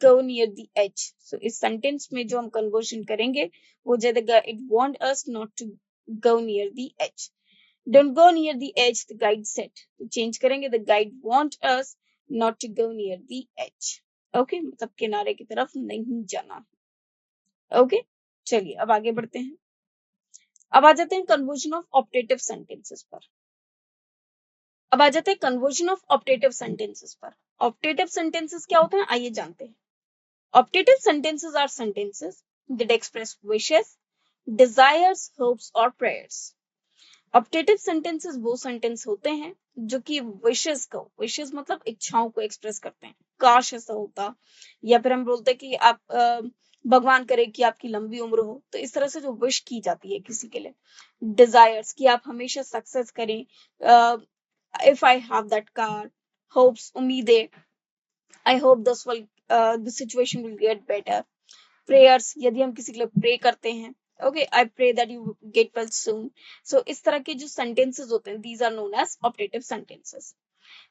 go near the edge. So इस sentence में जो हम conversion करेंगे वो हो जाएगा it warned us not to go near the edge. Don't go near the edge, the guide said. तो change करेंगे the guide warned us not to go near the edge. Okay, मतलब किनारे की तरफ नहीं जाना. Okay, चलिए अब आगे बढ़ते हैं. अब आ जाते हैं कन्वर्जन ऑफ ऑप्टेटिव सेंटेंसेस पर. अब आ जाते हैं कन्वर्जन ऑफ ऑप्टेटिव सेंटेंसेस पर. ऑप्टेटिव सेंटेंसेस क्या होते हैं आइए जानते हैं. Optative sentences are sentences that express wishes, desires, hopes और प्रेयर्स. ऑप्टेटिव सेंटेंसेस वो सेंटेंस होते हैं जो कि विशेस मतलब इच्छाओं को एक्सप्रेस करते हैं, काश ऐसा होता, या फिर हम बोलते हैं कि आप भगवान करे कि आपकी लंबी उम्र हो, तो इस तरह से जो विश की जाती है किसी के लिए। डिजायर्स कि आप हमेशा सक्सेस करें, if I have that car, hopes उम्मीदें, I hope this situation will get better. Prayers यदि हम किसी के लिए प्रे करते हैं, okay, I pray that you get well soon. So इस तरह के जो सेंटेंसेस होते हैं, these are known as optative sentences.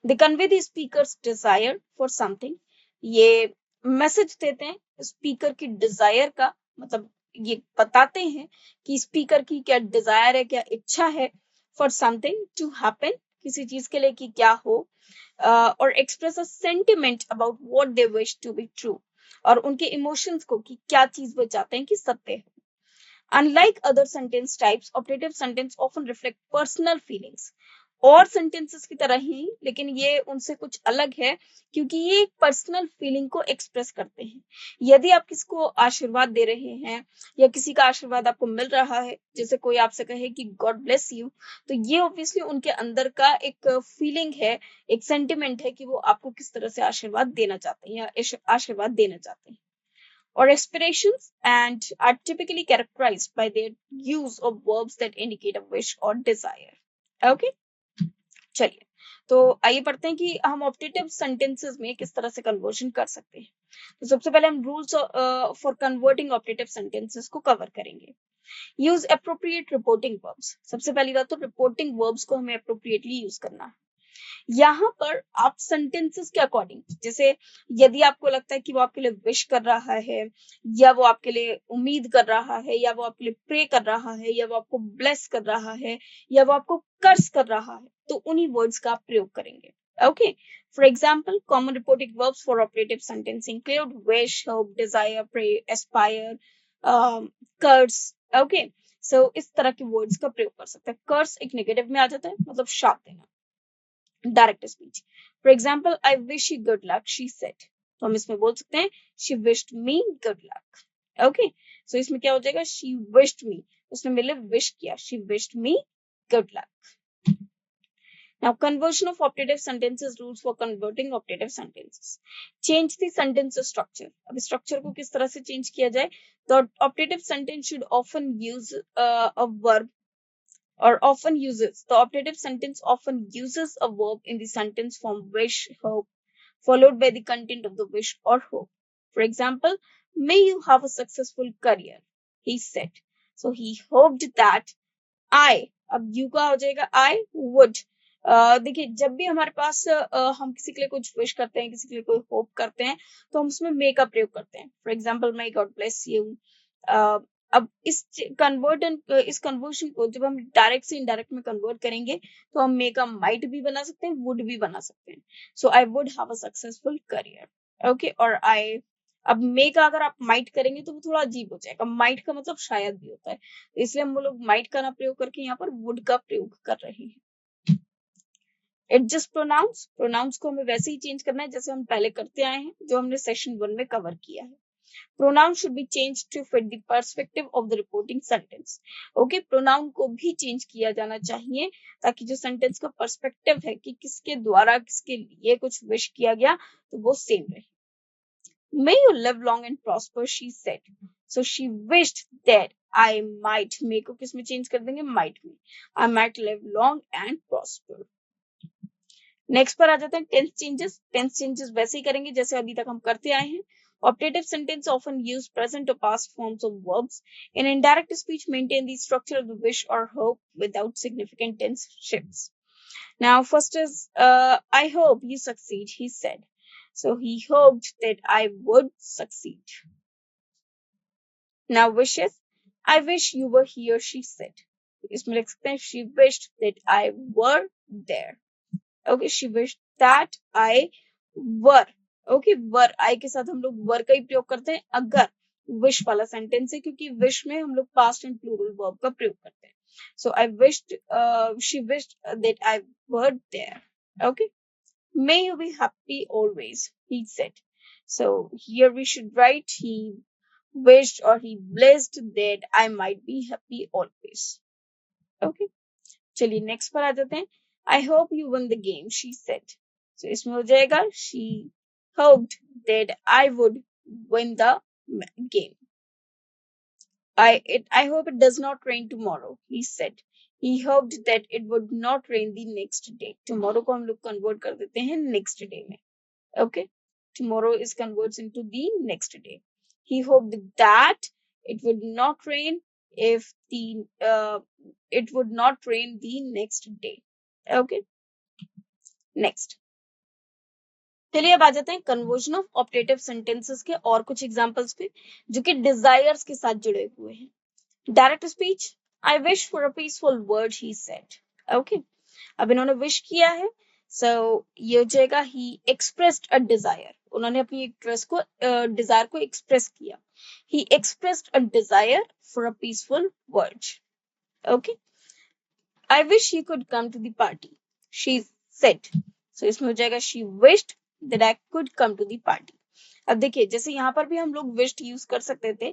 They convey the speaker's desire for something, ये मैसेज देते हैं स्पीकर की डिजायर का, मतलब ये बताते हैं कि स्पीकर की क्या डिजायर है, क्या इच्छा है, फॉर समथिंग टू हैपन, किसी चीज के लिए कि क्या हो, और express a sentiment about what they wish to be true, और उनके इमोशंस को कि क्या चीज वो चाहते हैं कि सत्य है। Unlike other sentence types, optative sentence often reflect personal feelings. और sentences की तरह ही, लेकिन ये उनसे कुछ अलग है क्योंकि ये एक पर्सनल फीलिंग को एक्सप्रेस करते हैं। यदि आप किसी को आशीर्वाद दे रहे हैं या किसी का आशीर्वाद आपको मिल रहा है, जैसे कोई आपसे कहे कि गॉड ब्लेस यू, तो ये ऑब्वियसली उनके अंदर का एक फीलिंग है, एक सेंटिमेंट है कि वो आपको किस तरह से आशीर्वाद देना चाहते हैं या आशीर्वाद देना चाहते हैं। Or aspirations and are typically characterized by their use of verbs that indicate a wish or desire. Okay, चलिए, तो आइए पढ़ते हैं कि हम ऑप्टेटिव सेंटेंसेस में किस तरह से कन्वर्जन कर सकते हैं। तो सबसे पहले हम rules for converting optative sentences को कवर करेंगे। यूज अप्रोप्रिएट रिपोर्टिंग वर्ब्स, सबसे पहली बात तो रिपोर्टिंग वर्ब्स को हमें अप्रोप्रिएटली यूज करना है। यहाँ पर आप सेंटेंसेस के अकॉर्डिंग, जैसे यदि आपको लगता है कि वो आपके लिए विश कर रहा है, या वो आपके लिए उम्मीद कर रहा है, या वो आपके लिए प्रे कर रहा है, या वो आपको ब्लेस कर रहा है, या वो आपको कर्स कर रहा है, तो उन्हीं वर्ड्स का आप प्रयोग करेंगे। Okay, for example, common reporting verbs for operative sentence include wish, hope, desire, pray, aspire, curse. Okay, so इस तरह के वर्ड्स का प्रयोग कर सकते हैं। कर्स एक नेगेटिव में आ जाता है, मतलब शाप देना, direct speech. For example, I wish you good luck, she said, तो हम इसमें बोल सकते हैं she wished me good luck. Okay, so इसमें क्या हो जाएगा, शी विश्ड मी, उसने मेरे लिए विश किया, she wished me good luck. Now, conversion of optative sentences, rules for converting optative sentences. Change the sentence structure. अब structure को किस तरह से change किया जाए? तो optative sentence should often use a verb, or often uses, the optative sentence often uses a verb in the sentence form wish, hope, followed by the content of the wish or hope. For example, may you have a successful career, he said. So he hoped that I, अब you का हो जाएगा I would. देखिए, जब भी हमारे पास हम किसी के लिए कुछ विश करते हैं, किसी के लिए कोई होप करते हैं, तो हम उसमें मे का प्रयोग करते हैं। For example, may God bless you. अब इस कन्वर्शन को जब हम डायरेक्ट से इनडायरेक्ट में कन्वर्ट करेंगे, तो हम मे का माइट भी बना सकते हैं, वुड भी बना सकते हैं। So I would have a successful career. Okay, और आई, अब मे का अगर आप माइट करेंगे तो वो थोड़ा अजीब हो जाएगा, माइट का मतलब शायद भी होता है, इसलिए हम लोग माइट का ना प्रयोग करके यहाँ पर वुड का प्रयोग कर रहे हैं। एडजस्ट प्रोनाउंस, प्रोनाउंस को हमें वैसे ही चेंज करना है जैसे हम पहले करते आए हैं, जो हमने सेशन 1 में कवर किया है। Pronoun should be changed to fit the perspective of the reporting sentence. Okay, pronoun को भी चेंज किया जाना चाहिए ताकि जो सेंटेंस का पर्सपेक्टिव है कि किसके द्वारा किसके लिए कुछ विश किया गया, तो वो सेम रहे। May you live long and prosper, she said. So she wished that I might, may को किस में चेंज कर देंगे, might में, I might live long and prosper. Next पर आ जाते हैं टेंस चेंजेस। टेंस चेंजेस वैसे ही करेंगे जैसे अभी तक हम करते आए हैं। Optative sentence often use present or past forms of verbs. In indirect speech, maintain the structure of the wish or hope without significant tense shifts. Now, first is, I hope you succeed, he said. So he hoped that I would succeed. Now, wishes, I wish you were here, she said. इसमें लिख सकते हैं she wished that I were there. Okay, she wished that I were. Okay, were, I के साथ हम लोग were का ही प्रयोग करते हैं अगर wish वाला सेंटेंस है, क्योंकि wish में हम लोग past and plural verb का प्रयोग करते हैं। So I wished, she wished that I were there. Okay, may you be happy always, he said. So here we should write he wished or he blessed that I might be happy always. Okay, चलिए next पर आ जाते हैं। I hope you win the game, she said. So इसमें हो जाएगा she hoped that I would win the game. I hope it does not rain tomorrow, he said. He hoped that it would not rain the next day. Tomorrow को हम लोग convert कर देते हैं next day में. Okay? Tomorrow is converts into the next day. He hoped that it would not rain if the it would not rain the next day. Okay? Next. चलिए अब आ जाते हैं कन्वर्जन ऑफ ऑप्टेटिव सेंटेंसेस के और कुछ examples पे जो कि डिजायर्स के साथ जुड़े हुए हैं. Direct speech. I wish for a peaceful world, he said. Okay, अब इन्होंने विश किया है, सो ये हो जाएगा ही एक्सप्रेस्ड अ डिजायर. उन्होंने अपनी इंटरेस्ट को डिजायर को एक्सप्रेस किया. He expressed a desire for a peaceful world. Okay, I wish you could come to the party, she said. So इसमें हो जाएगा she wished that I could come to the party. अब देखिए, जैसे यहाँ पर भी हम लोग विश्ड यूज कर सकते थे.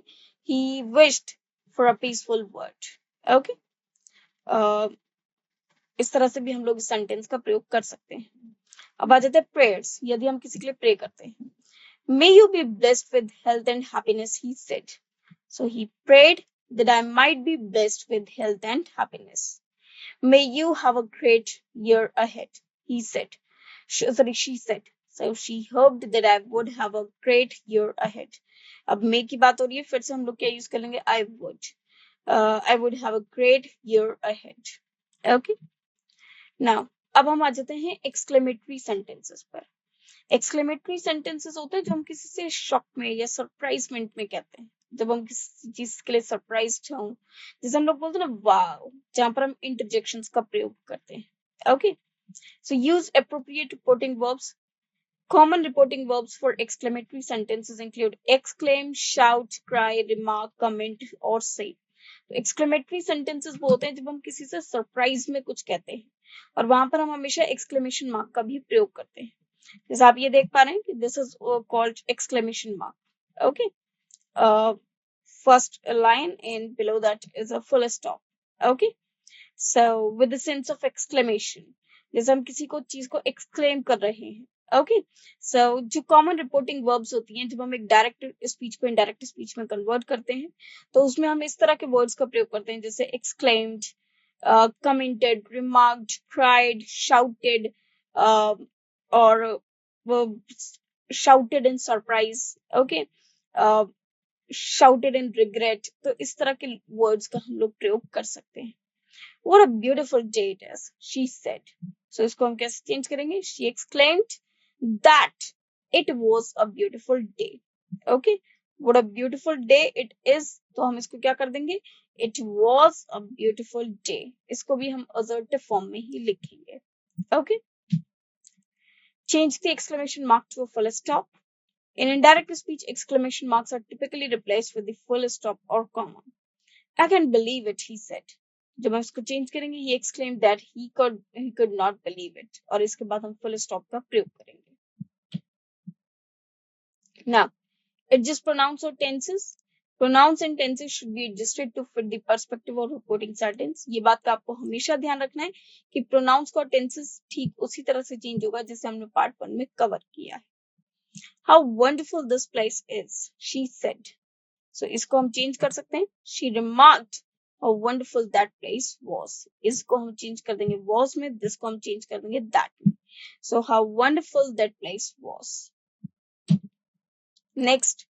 He wished for a peaceful world. Okay, इस तरह से भी हम लोग इस सेंटेंस का प्रयोग कर सकते हैं. अब आ जाते हैं प्रेयर्स. यदि हम किसी के लिए प्रे करते हैं, may you be blessed with health and happiness, he said. So he prayed that I might be blessed with health and happiness. May you have a great year ahead, he said. She said. So she hoped that I would have a great year ahead. अब may की बात हो रही है, फिर से हम लोग क्या यूज कर लेंगे? I would. I would have a great year ahead. Okay. Now, अब हम आ जाते हैं exclamatory sentences पर. Exclamatory sentences होते हैं जो हम किसी से शॉक में या सरप्राइजमेंट में कहते हैं. जब हम किसी चीज के लिए सरप्राइज्ड हों, जैसे हम लोग बोलते हैं ना वाओ, जहां पर हम इंटरजेक्शंस का प्रयोग करते हैं. Okay, so use appropriate reporting verbs. Common reporting verbs for exclamatory sentences include exclaim, shout, cry, remark, comment और say. तो exclamatory sentences वो होते हैं जब हम किसी से सरप्राइज में कुछ कहते हैं, और वहां पर हम हमेशा exclamation mark का भी प्रयोग करते हैं. जैसे आप ये देख पा रहे हैं कि this is called exclamation mark. Okay, first line and below that is a full stop. Okay, so with the sense of exclamation, जैसे हम किसी को चीज को एक्सक्लेम कर रहे हैं. ओके, सो जो कॉमन रिपोर्टिंग वर्ब्स होती हैं, जब हम एक डायरेक्ट स्पीच को इनडायरेक्ट स्पीच में कन्वर्ट करते हैं, तो उसमें हम इस तरह के वर्ड्स का प्रयोग करते हैं, जैसे exclaimed, commented, remarked, cried, shouted, or shouted in surprise. Okay, shouted in regret. तो इस तरह के words का हम लोग प्रयोग कर सकते हैं. What a beautiful day it is, she said. So इसको हम कैसे चेंज करेंगे? She exclaimed that it was a beautiful day. Okay, what a beautiful day it is. तो हम इसको क्या कर देंगे? It was a beautiful day. इसको भी हम assertive form में ही लिखेंगे. Okay. Change the exclamation mark to a full stop. In indirect speech, exclamation marks are typically replaced with the full stop or comma. I can't believe it, he said. जब हम इसको change करेंगे, he exclaimed that he could not believe it, और इसके बाद हम full stop का प्रयोग करेंगे. Now, adjust pronouns or tenses. Pronouns and tenses should be adjusted to fit the perspective of reporting sentence. ये बात का आपको हमेशा ध्यान रखना है कि pronouns का tenses ठीक उसी तरह से चेंज होगा जैसे हमने पार्ट 1 में कवर किया है. How wonderful this place is, she said. So इसको हम चेंज कर सकते हैं. She remarked how wonderful that place was. इसको हम चेंज कर देंगे was में, this को हम चेंज कर देंगे that में. So how wonderful that place was. Next,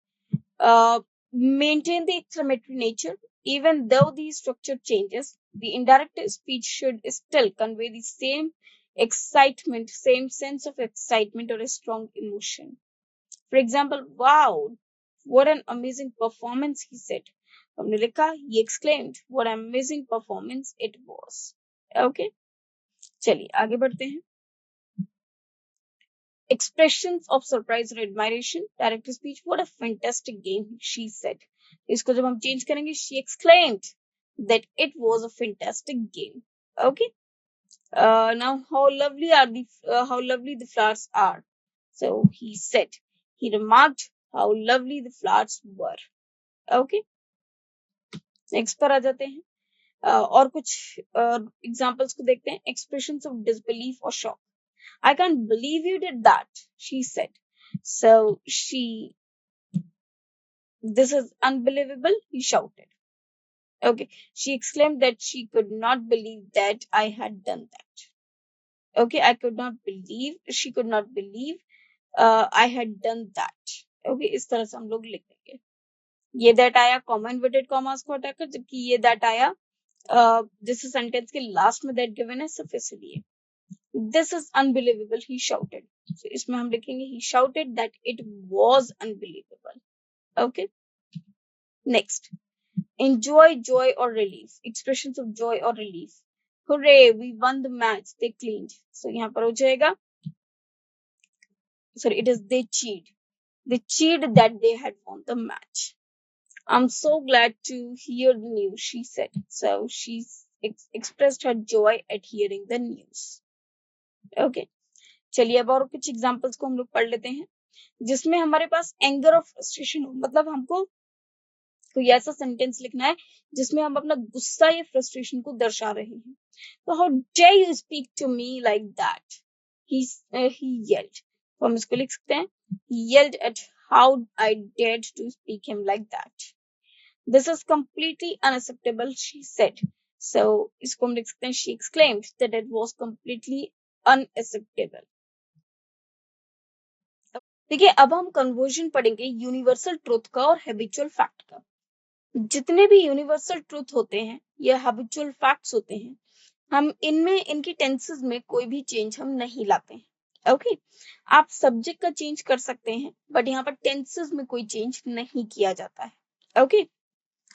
maintain the exclamatory nature. Even though the structure changes, the indirect speech should still convey the same excitement, same sense of excitement or a strong emotion. For example, wow, what an amazing performance, he said. हमने लिखा, he exclaimed, what an amazing performance it was. Okay, चलिए आगे बढ़ते हैं. Expressions of surprise or admiration. Direct speech, what a fantastic game, she said. इसको जब हम change करेंगे, she exclaimed that it was a fantastic game. Okay. Now, how lovely the flowers are. So he said. He remarked how lovely the flowers were. Okay. Next पर आ जाते हैं. और कुछ examples को देखते हैं. एक्सप्रेशंस ऑफ डिसबिलीफ और shock. I can't believe you did that, she said. So this is unbelievable, he shouted. Okay, she exclaimed that she could not believe that I had done that. Okay, she could not believe I had done that. Okay, इस तरह से हम लोग लिख देंगे. ये that आया comma inverted commas को हटाकर, जबकि ये that आया जिस सेंटेंस के लास्ट में that given है सिर्फ इसलिए. This is unbelievable, he shouted. So इसमें हम लिखेंगे he shouted that it was unbelievable. Okay. Next. Enjoy, joy or relief. Expressions of joy or relief. Hooray, we won the match. They cleaned. So यहाँ पर हो जाएगा. Sorry, it is they cheered. They cheered that they had won the match. I'm so glad to hear the news, she said. So she expressed her joy at hearing the news. Okay. चलिए अब और कुछ examples को हम लोग पढ़ लेते हैं जिसमें हमारे पास एंगर और फ्रस्ट्रेशन हो. मतलब हमको कोई ऐसा सेंटेंस लिखना है जिसमें हम अपना गुस्सा या फ्रस्ट्रेशन को दर्शा रहे हैं. तो how dare you speak to me like that, he yelled. तो हम इसको लिख सकते हैं he yelled at how I dared to speak him like that. This is completely unacceptable, she said. So इसको हम लिख सकते हैं she exclaimed that it was completely unacceptable. देखिए अब हम कन्वर्जन पढ़ेंगे यूनिवर्सल ट्रुथ का और हैबिचुअल फैक्ट का. जितने भी यूनिवर्सल ट्रुथ होते हैं या हैबिचुअल फैक्ट्स होते हैं, हम इनमें इनकी टेंसेस में कोई भी चेंज हम नहीं लाते हैं. ओके, आप सब्जेक्ट का चेंज कर सकते हैं बट यहाँ पर टेंसेस में कोई चेंज नहीं किया जाता है. ओके,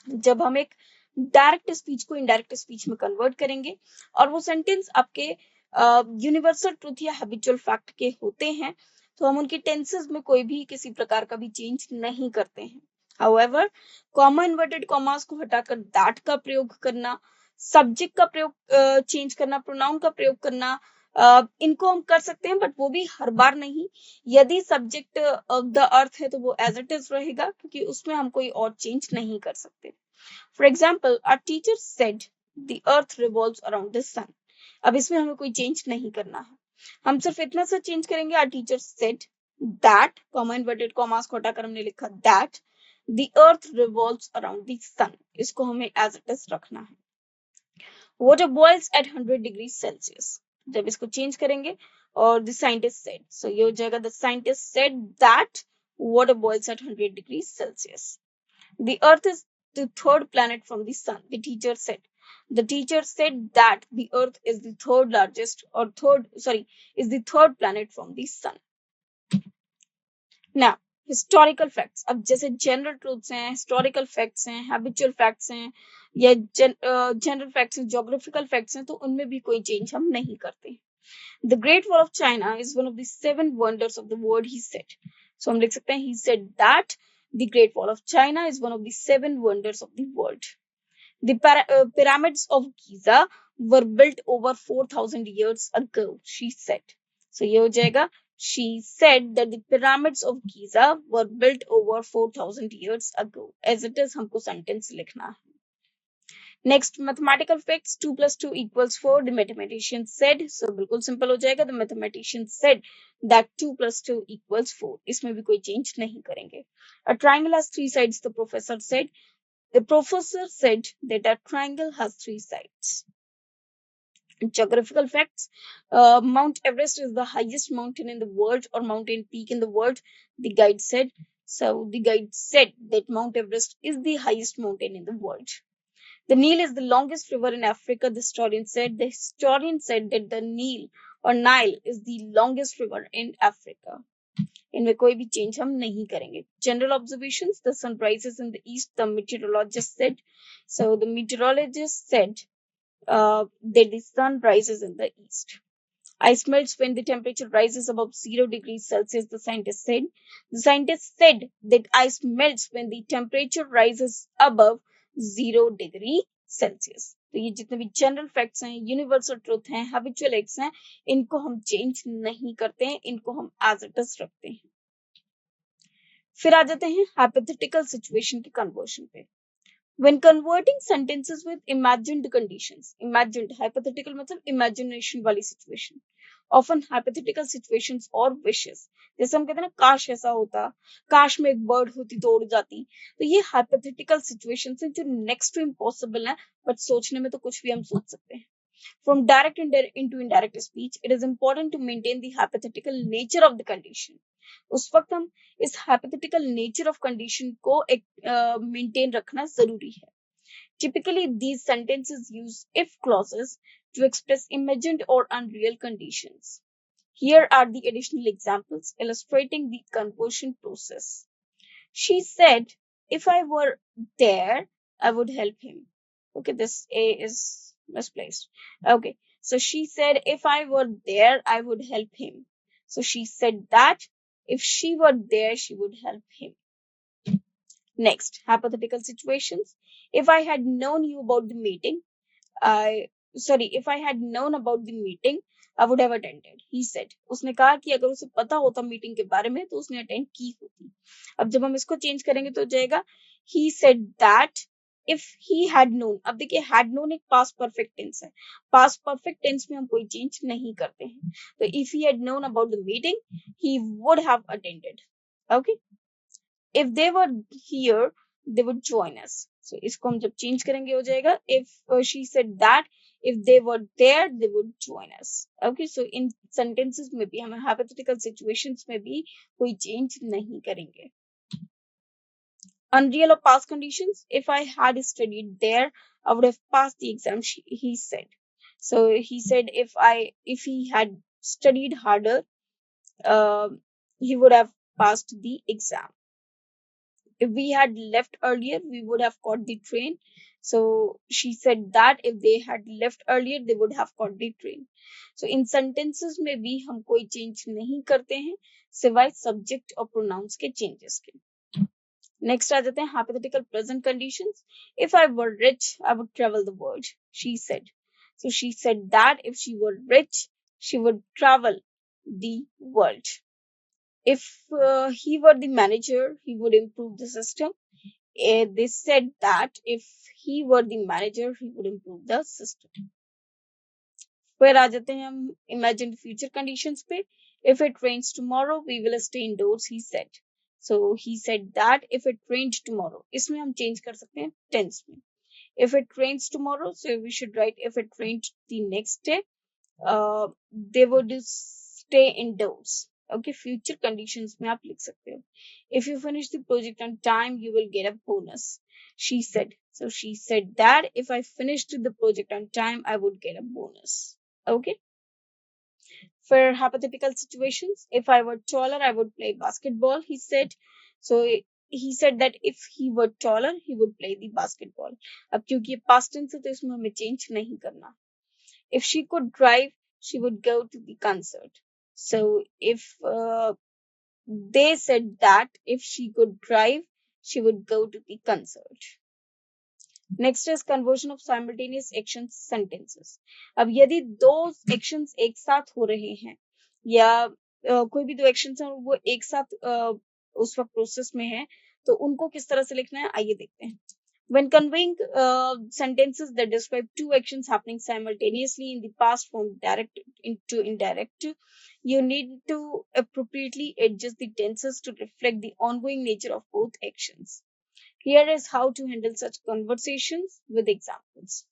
जब हम एक डायरेक्ट स्पीच को इनडायरेक्ट स्पीच में कन्वर्ट करेंगे और वो सेंटेंस आपके यूनिवर्सल ट्रुथ या हैबिचुअल फैक्ट के होते हैं तो हम उनकी टेंसेस में कोई भी किसी प्रकार का भी चेंज नहीं करते हैं. हाउएवर, कॉमा इन्वर्टेड कॉमास को हटाकर दैट का प्रयोग करना, सब्जेक्ट का प्रयोग चेंज करना, प्रोनाउन का प्रयोग करना, इनको हम कर सकते हैं बट वो भी हर बार नहीं. यदि सब्जेक्ट द अर्थ है तो वो एज इट इज रहेगा क्योंकि उसमें हम कोई और चेंज नहीं कर सकते. For example, our teacher said the earth revolves around the sun. अब इसमें हमें कोई चेंज नहीं करना है, हम सिर्फ इतना सा चेंज करेंगे. our teacher said that, comma inverted commas को हटाकर हमने लिखा that the earth revolves around the sun. इसको हमें as it is रखना है. water boils at 100 degrees Celsius. जब इसको चेंज करेंगे और the scientist said, so ये हो जाएगा the scientist said that water boils at 100 degrees Celsius. The earth is the third planet from the sun, the teacher said. The teacher said that the earth is the is the third planet from the sun. Now, historical facts. अब जैसे general truths हैं, historical facts हैं, habitual facts हैं या general facts हैं, geographical facts हैं, तो उनमें भी कोई चेंज हम नहीं करते. The Great Wall of China is one of the 7 wonders of the world, he said. So हम लिख सकते हैं he said that the Great Wall of China is one of the 7 wonders of the world. The pyramids of Giza were built over 4,000 years ago, she said. So ये हो जाएगा she said that the pyramids of Giza were built over 4,000 years ago. As it is, हमको sentence लिखना है. Next, mathematical facts. 2 plus 2 equals 4. The mathematician said. So बिल्कुल simple हो जाएगा. The mathematician said that 2 plus 2 equals 4. इसमें भी कोई change नहीं करेंगे. A triangle has 3 sides. The professor said. The professor said that a triangle has 3 sides. Geographical facts. Mount Everest is the highest mountain in the world or mountain peak in the world, the guide said. So the guide said that Mount Everest is the highest mountain in the world. The Nile is the longest river in Africa, the historian said. The historian said that the Nile is the longest river in Africa. इनमें कोई भी change हम नहीं करेंगे. General observations. The sun rises in the east, the meteorologist said. So the meteorologist said that the sun rises in the east. Ice melts when the temperature rises above 0 degrees Celsius, the scientist said. The scientist said that ice melts when the temperature rises above 0 degree Celsius. तो ये जितने भी general facts हैं, universal truth हैं, habitual acts हैं, इनको हम change नहीं करते हैं, इनको हम एज इट इज रखते हैं. फिर आ जाते हैं हाइपोथेटिकल सिचुएशन के कन्वर्शन पे. When converting sentences with imagined conditions, imagined hypothetical मतलब imagination वाली situation, often hypothetical situations or wishes, जैसे हम कहते हैं ना काश ऐसा होता, काश में एक बर्ड होती तो उड़ जाती, तो ये hypothetical situations हैं जो next to impossible है, but सोचने में तो कुछ भी हम सोच सकते हैं. From direct into indirect speech, it is important to maintain the hypothetical nature of the condition. उस वक्त हम इस hypothetical nature of condition को maintain रखना जरूरी है. Typically, these sentences use if clauses to express imagined or unreal conditions. Here are the additional examples illustrating the conversion process. She said, if I were there, I would help him. Okay, this A is misplaced. Okay, so she said, if I were there, I would help him. So she said that if she were there, she would help him. Next, hypothetical situations. If I had known about the meeting, I would have attended. He said. उसने कहा कि अगर उसे पता होता meeting के बारे में तो उसने अटेंड की होती. अब जब हम इसको चेंज करेंगे तो हो जाएगा he said that if he had known. अब देखिए had known एक past perfect tense है. Past perfect tense में हम कोई चेंज नहीं करते हैं. तो if he had known about the meeting, he would have attended. Okay. If they were here, they would join us. So इसको हम जब चेंज करेंगे हो जाएगा if she said that if they were there, they would join us. Okay, so in sentences में भी हम hypothetical situations में भी कोई change नहीं करेंगे. Unreal or past conditions. If I had studied there, I would have passed the exam. He said. So he said if he had studied harder, he would have passed the exam. If we had left earlier, we would have caught the train. So she said that if they had left earlier, they would have caught the train. So in sentences में भी हम कोई change नहीं करते हैं सिवाय subject और pronouns के changes के. Next आ जाते हैं hypothetical present conditions. If I were rich, I would travel the world. She said. So she said that if she were rich, she would travel the world. If he were the manager, he would improve the system. They said that if he were the manager, he would improve the system. फिर आ जाते हैं हम imagined future conditions पे. If it rains tomorrow, we will stay indoors, he said. So he said that if it rained tomorrow, इसमें हम change कर सकते हैं tense में. If it rains tomorrow, so we should write if it rained the next day, they would stay indoors. Okay, future conditions में आप लिख सकते हो. If you finish the project on time, you will get a bonus. She said. So she said that if I finished the project on time, I would get a bonus. Okay. For hypothetical situations, if I were taller, I would play basketball, he said. So he said that if he were taller, he would play the basketball. अब क्योंकि ये past tense है तो इसमें हमें change नहीं करना. If she could drive, she would go to the concert. So if they said that if she could drive, she would go to the concert. Next is conversion of simultaneous actions sentences. अब यदि दो actions एक साथ हो रहे हैं या कोई भी दो actions हैं और वो एक साथ उस वक्त प्रोसेस में है तो उनको किस तरह से लिखना है आइए देखते हैं. When conveying sentences that describe two actions happening simultaneously in the past from direct into indirect, you need to appropriately adjust the tenses to reflect the ongoing nature of both actions. Here is how to handle such conversations with examples.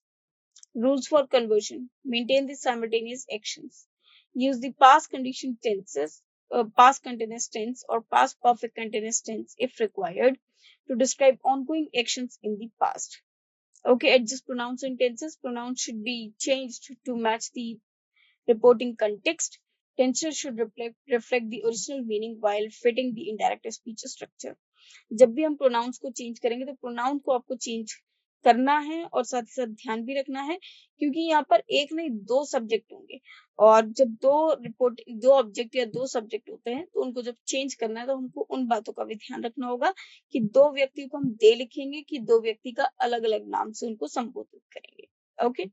Rules for conversion. Maintain the simultaneous actions. Use the past condition tenses, past continuous tense or past perfect continuous tense if required to describe ongoing actions in the past. Okay, adjust pronouns and tenses. Pronouns should be changed to match the reporting context. Tenses should reflect the original meaning while fitting the indirect speech structure. जब भी हम pronounce को change करेंगे तो pronoun को आपको change करना है और साथ ही साथ ध्यान भी रखना है क्योंकि यहाँ पर एक नहीं दो सब्जेक्ट होंगे और जब दो ऑब्जेक्ट या दो सब्जेक्ट होते हैं तो उनको जब चेंज करना है तो हमको उन बातों का भी ध्यान रखना होगा कि दो व्यक्ति को हम दे लिखेंगे कि दो व्यक्ति का अलग अलग नाम से उनको संबोधित करेंगे. ओके,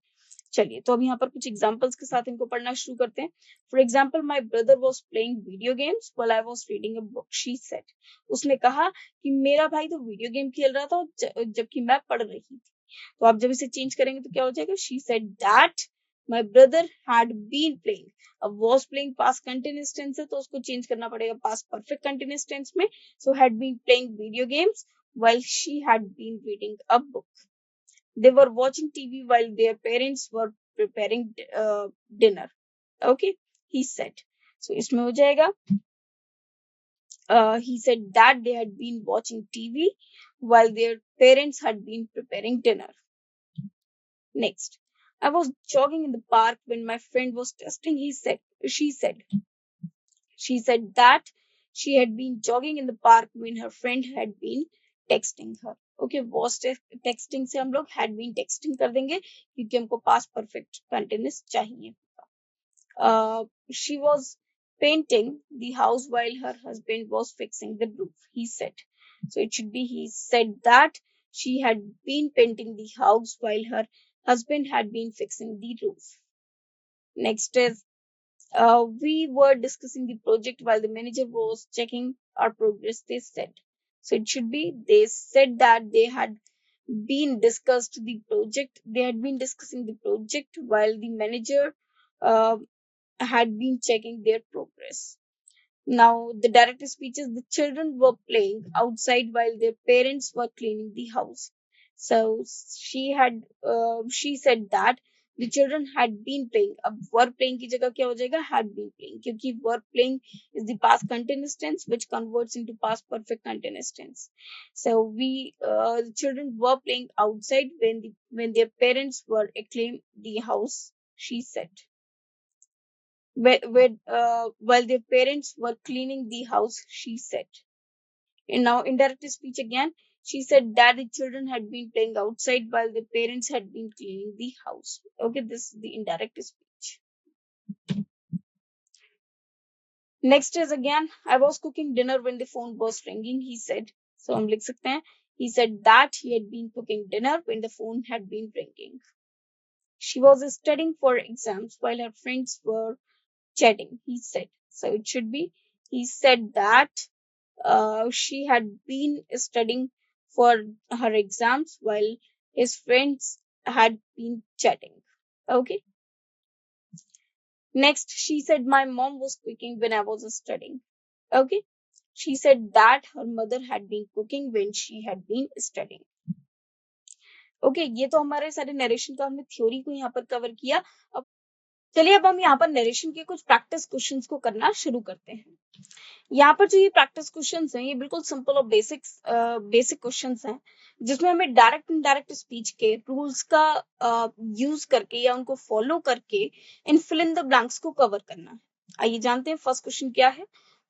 चलिए, तो अब यहाँ पर कुछ एग्जाम्पल्स के साथ इनको पढ़ना शुरू करते हैं। For example, my brother was playing video games while I was reading a book, she said. उसने कहा कि मेरा भाई तो वीडियो गेम खेल रहा था जबकि मैं पढ़ रही थी। तो आप जब इसे चेंज करेंगे तो क्या हो जाएगा? She said that my brother had been playing. अब was playing past continuous tense है तो उसको चेंज करना पड़ेगा पास्ट परफेक्ट कंटिन्यूअस टेंस में। So had been playing video games while she had been reading a book. They were watching TV while their parents were preparing dinner. Okay, he said. So इसमें हो जाएगा he said that they had been watching TV while their parents had been preparing dinner. Next, I was jogging in the park when my friend was testing. She said that she had been jogging in the park when her friend had been texting her. Okay, was texting से हम लोग had been texting कर देंगे क्योंकि हमको past perfect continuous चाहिए. She was painting the house while her husband was fixing the roof, he said. So it should be he said that she had been painting the house while her husband had been fixing the roof. Next is we were discussing the project while the manager was checking our progress, they said. So it should be they said that they had been discussing the project while the manager uh, had been checking their progress. Now, the direct speech is the children were playing outside while their parents were cleaning the house. So she said that the children had been playing. अब were playing की जगह क्या हो जाएगा? Had been playing, क्योंकि were playing is the past continuous tense which converts into past perfect continuous tense. So the children were playing outside when their parents were cleaning the house. She said. While their parents were cleaning the house, she said. And now indirect speech again. She said that the children had been playing outside while the parents had been cleaning the house. Okay, this is the indirect speech. Next is again, I was cooking dinner when the phone was ringing, he said. So हम लिख सकते हैं, he said that he had been cooking dinner when the phone had been ringing. She was studying for exams while her friends were chatting, he said. So it should be, he said that she had been studying for her exams while his friends had been chatting. Okay. Next, she said my mom was cooking when I was studying. Okay. She said that her mother had been cooking when she had been studying. Okay ये तो हमारे सारे narration का हमने theory को यहाँ पर cover किया. अब चलिए अब हम यहाँ पर नरेशन के कुछ प्रैक्टिस क्वेश्चंस को करना शुरू करते हैं. यहाँ पर जो ये प्रैक्टिस क्वेश्चंस हैं ये बिल्कुल सिंपल और बेसिक क्वेश्चंस हैं जिसमें हमें डायरेक्ट इनडायरेक्ट स्पीच के रूल्स का यूज करके या उनको फॉलो करके in fill in the blanks को कवर करना है. आइए जानते हैं फर्स्ट क्वेश्चन क्या है.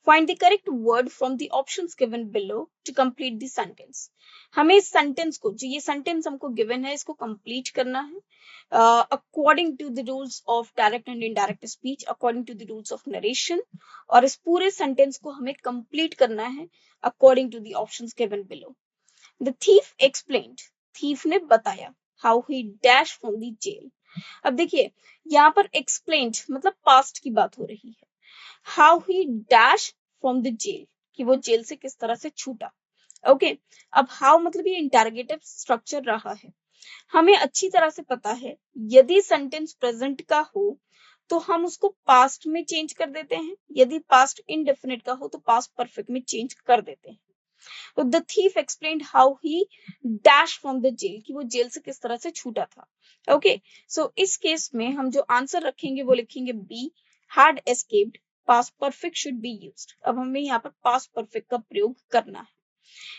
Find the correct word from the options given below to complete the sentence. हमें इस सेंटेंस को, जो ये सेंटेंस हमको गिवन है, इसको कंप्लीट करना है according to the rules of direct and indirect speech, according to the rules of narration, और इस पूरे सेंटेंस को हमें कंप्लीट करना है according to the options given below. The thief explained, thief ने बताया, how he dash from the jail. अब देखिए यहाँ पर एक्सप्लेन्ड मतलब पास्ट की बात हो रही है. How he dash from the jail, कि वो जेल से किस तरह से छूटा. ओके अब हाउ मतलब ये इंटरोगेटिव स्ट्रक्चर रहा है. हमें अच्छी तरह से पता है यदि सेंटेंस प्रेजेंट का हो तो हम उसको पास्ट में चेंज कर देते हैं, यदि पास्ट इनडेफिनिट का हो तो पास्ट परफेक्ट में चेंज कर देते हैं. तो the thief explained how he dash from the jail, कि वो जेल से किस तरह से छूटा था. ओके सो इस केस में हम जो आंसर रखेंगे वो लिखेंगे B, had escaped. Past perfect should be used. अब हमें यहाँ पर पास्ट परफेक्ट का प्रयोग करना है.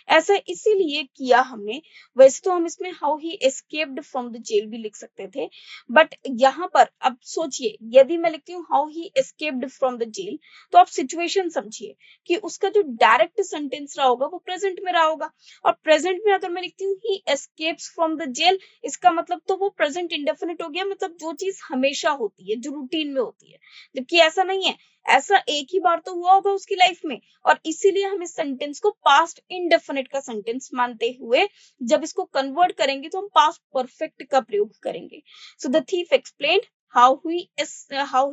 ऐसा इसीलिए किया हमने. वैसे तो हम इसमें how he escaped from the jail भी लिख सकते थे, बट यहाँ पर अब सोचिए यदि मैं लिखती हूँ how he escaped from the jail तो आप सिचुएशन समझिए कि उसका जो डायरेक्ट सेंटेंस रहा होगा वो प्रेजेंट में रहा होगा, और प्रेजेंट में अगर मैं लिखती हूँ ही एस्केप्स फ्रॉम द जेल, इसका मतलब तो वो प्रेजेंट इंडेफिनिट हो गया, मतलब जो चीज हमेशा होती है, जो रूटीन में होती है. जबकि ऐसा नहीं है. ऐसा एक ही बार तो हुआ होगा उसकी लाइफ में, और इसीलिए हम इस सेंटेंस को पास्ट इंडेफिनिट का सेंटेंस मानते हुए जब इसको कन्वर्ट करेंगे तो हम पास्ट परफेक्ट का प्रयोग करेंगे. So the thief explained how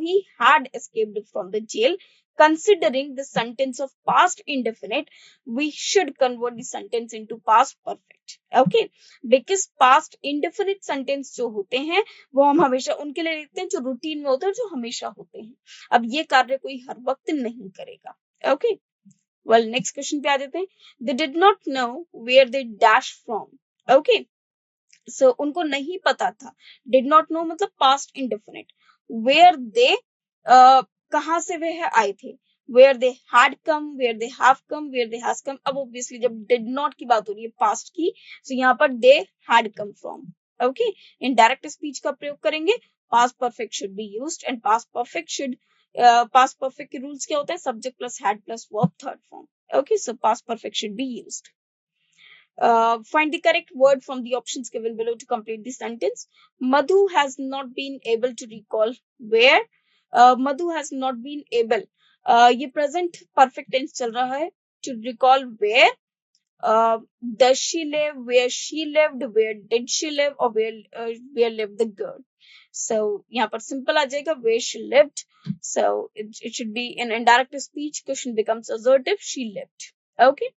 he had escaped from the jail. Considering the sentence of past indefinite, we should convert the sentence into past perfect. Okay, because past indefinite sentence जो होते हैं वो हम हमेशा उनके लिए लिखते हैं जो रूटीन में होते हैं, जो हमेशा होते हैं. अब ये कार्य कोई हर वक्त नहीं करेगा. Okay, well, next question पे आ जाते हैं. They did not know where they dashed from. Okay, so उनको नहीं पता था. Did not know मतलब past indefinite. Where they कहाँ से वह आए थे. Where they had come, where they have come, where they has come. अब obviously जब did not की बात हो रही है past की, so यहाँ पर they had come from. Okay, in direct speech का प्रयोग करेंगे. Past perfect should be used, and past perfect के rules क्या होते हैं? Subject plus had plus verb third form. Okay, so past perfect should be used. Find the correct word from the options given below to complete the sentence. Madhu has not been able to recall where. Madhu has not been able. ये present perfect tense चल रहा है. To recall where. Does she live? Where she lived? Where did she live? Or where lived the girl? So यहाँ पर simple आ जाएगा where she lived. So it should be in indirect speech. Question becomes assertive. She lived. Okay.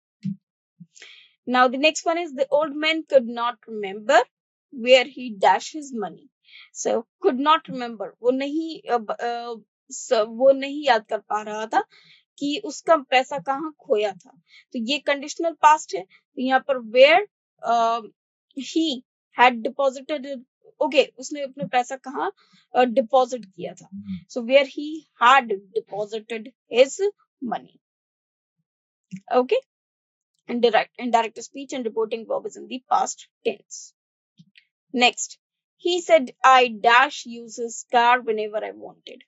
Now the next one is the old man could not remember where he dashed his money. So could not remember, वो नहीं याद कर पा रहा था कि उसका पैसा कहाँ खोया था. तो ये कंडीशनल पास्ट है. तो यहाँ पर where he had deposited, okay, उसने अपने पैसा कहाँ डिपॉजिट किया था. So where he had deposited his money. Okay. Indirect speech and reporting verb is in the past tense. Next, he said, I dash use his car whenever I wanted.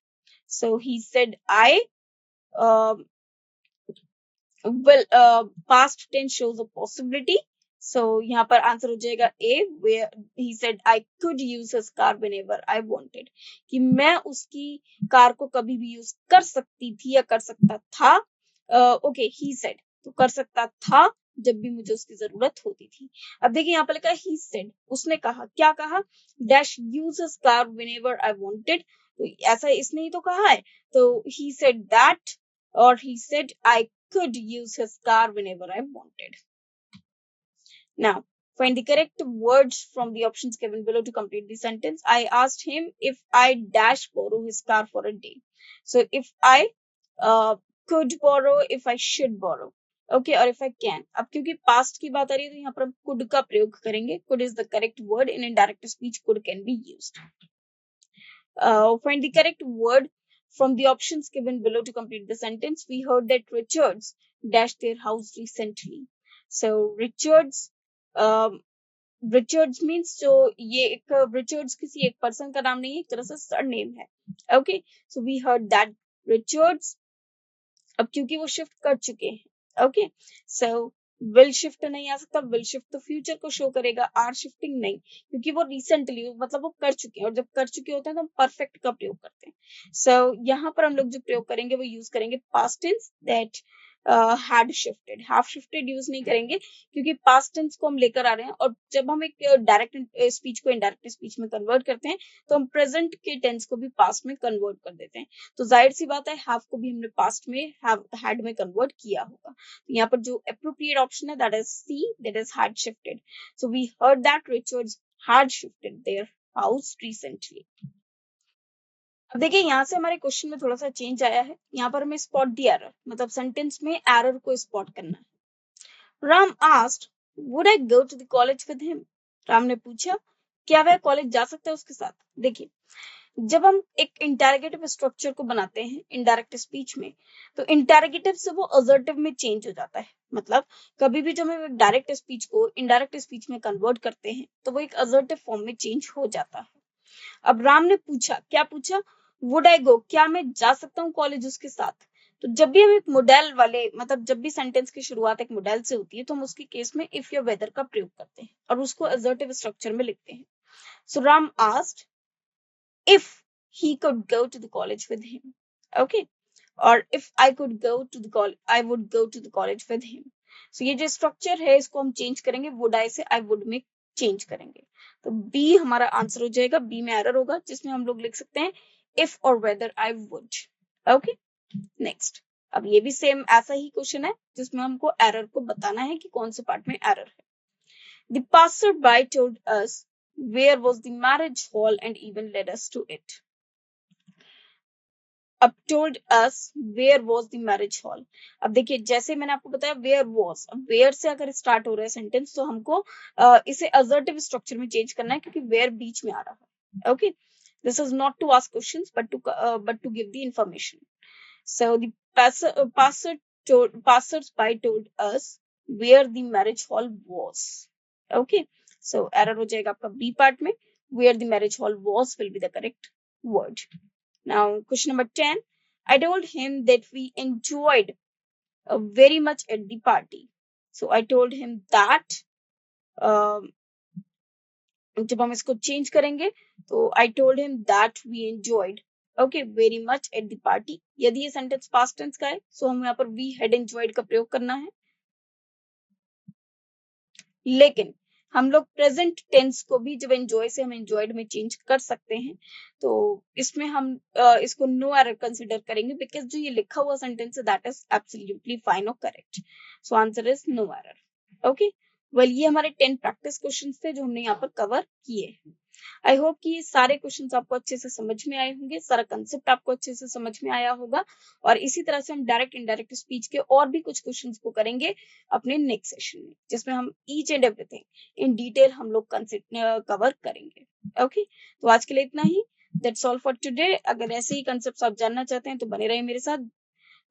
So he said, I, past tense shows a possibility. So यहाँ पर answer हो जाएगा A, where he said I could use his car whenever I wanted. कि मैं उसकी car को कभी भी यूज कर सकती थी या कर सकता था. Okay, he said, तो कर सकता था जब भी मुझे उसकी जरूरत होती थी. अब देखिए यहाँ पर लिखा है he said, उसने कहा. क्या कहा? Dash use his car whenever I wanted. तो ऐसा इसने ही तो कहा है. तो he said that, or he said I could use his car whenever I wanted. Now, find the correct words from the options given below to complete the sentence. I asked him if I dash borrow his car for a day. So if I could borrow, if I should borrow. Okay, or if I can. अब क्योंकि past की बात आ रही है तो यहाँ पर हम could का प्रयोग करेंगे. Could is the correct word. In indirect speech, could can be used. Find the correct word from the options given below to complete the sentence. We heard that Richards dashed their house recently. So Richards means जो ये एक Richards किसी एक person का नाम नहीं है, एक तरह से surname है. Okay, so we heard that Richards. अब क्योंकि वो शिफ्ट कर चुके हैं. Okay, so will शिफ्ट नहीं आ सकता. will शिफ्ट तो फ्यूचर को शो करेगा, are शिफ्टिंग नहीं, क्योंकि वो रिसेंटली मतलब वो कर चुके हैं, और जब कर चुके होते हैं तो हम परफेक्ट का प्रयोग करते हैं. So यहाँ पर हम लोग जो प्रयोग करेंगे वो यूज करेंगे past tense that had shifted. have shifted use नहीं करेंगे क्योंकि पास्ट टेंस को हम लेकर आ रहे हैं, और जब हम एक डायरेक्ट स्पीच को इनडायरेक्ट स्पीच में कन्वर्ट करते हैं तो हम प्रेजेंट के टेंस को भी पास्ट में कन्वर्ट कर देते हैं. तो जाहिर सी बात है हैव को भी हमने पास्ट में हैड में कन्वर्ट किया होगा. तो यहाँ पर जो अप्रोप्रिएट ऑप्शन है that is C, that is had shifted. So we heard that Richards had shifted their house recently. अब देखिए यहाँ से हमारे क्वेश्चन में थोड़ा सा चेंज आया है. यहाँ पर हमें स्पॉट दी एरर, मतलब सेंटेंस में एरर को स्पॉट करना है. Ram asked would I go to the college with him. Ram ने पूछा क्या वह कॉलेज जा सकता है उसके साथ. देखिए जब हम एक इंटरोगेटिव स्ट्रक्चर को बनाते हैं इनडायरेक्ट स्पीच में, तो इंटरोगेटिव से वो असर्टिव में चेंज हो जाता है. मतलब कभी भी जब हम डायरेक्ट स्पीच को इनडायरेक्ट स्पीच में कन्वर्ट करते हैं तो वो एक असर्टिव फॉर्म में चेंज हो जाता है. अब राम ने पूछा, क्या पूछा? वुड आई गो, क्या मैं जा सकता हूँ कॉलेज उसके साथ. तो जब भी हम एक मॉडल वाले, मतलब जब भी सेंटेंस की शुरुआत एक मॉडल से होती है तो हम उसके केस में इफ या वेदर का प्रयोग करते हैं और उसको असर्टिव स्ट्रक्चर में लिखते हैं. So Ram asked if he could go to the college with him. Okay, और if I could go to the college I would go to the college with him. So ये जो स्ट्रक्चर है इसको हम change करेंगे, वुड आई से I would में change करेंगे। तो बी हमारा आंसर हो जाएगा। बी में एरर होगा जिसमें हम लोग लिख सकते हैं इफ और whether I would. Okay, next. अब ये भी सेम ऐसा ही क्वेश्चन है जिसमें हमको एरर को बताना है कि कौन से पार्ट में एरर है। The passerby told us where was the marriage hall and even led us to it. अब told us where was the marriage hall। अब देखिए जैसे मैंने आपको बताया where was, अब where से अगर स्टार्ट हो रहा है सेंटेंस तो हमको इसे assertive स्ट्रक्चर में चेंज करना है क्योंकि where बीच में आ रहा है। Okay, this is not to ask questions but to give the information। So the passersby told us where the marriage hall was। Okay, so error हो जाएगा आपका B part में, where the marriage hall was will be the correct word। Now question number 10, I told him that we enjoyed very much at the party। So I told him that जब हम इसको change करेंगे तो I told him that we enjoyed okay very much at the party। यदि ये sentence past tense का है तो हम यहाँ पर we had enjoyed का प्रयोग करना है, लेकिन हम लोग प्रेजेंट टेंस को भी जब एंजॉय से हम एंजॉयड में चेंज कर सकते हैं। तो इसमें हम इसको नो एरर कंसिडर करेंगे बिकॉज जो ये लिखा हुआ सेंटेंस है दैट इज एब्सोल्युटली फाइन और correct. So answer is no error. Okay, well ये हमारे 10 प्रैक्टिस क्वेश्चंस थे जो हमने यहाँ पर कवर किए हैं। आई होप कि सारे क्वेश्चंस आपको अच्छे से समझ में आए होंगे, सारा कंसेप्ट आपको अच्छे से समझ में आया होगा। और इसी तरह से हम डायरेक्ट इनडायरेक्ट स्पीच के और भी कुछ क्वेश्चंस को करेंगे अपने नेक्स्ट सेशन में, जिसमें हम each and everything in detail हम लोग कवर करेंगे। ओके, तो आज के लिए इतना ही। That's all for today. अगर ऐसे ही कंसेप्ट आप जानना चाहते हैं तो बने रहिए मेरे साथ।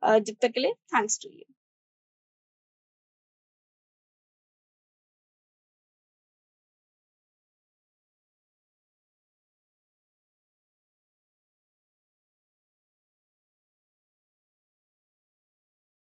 जब तक के लिए थैंक्स टू यू।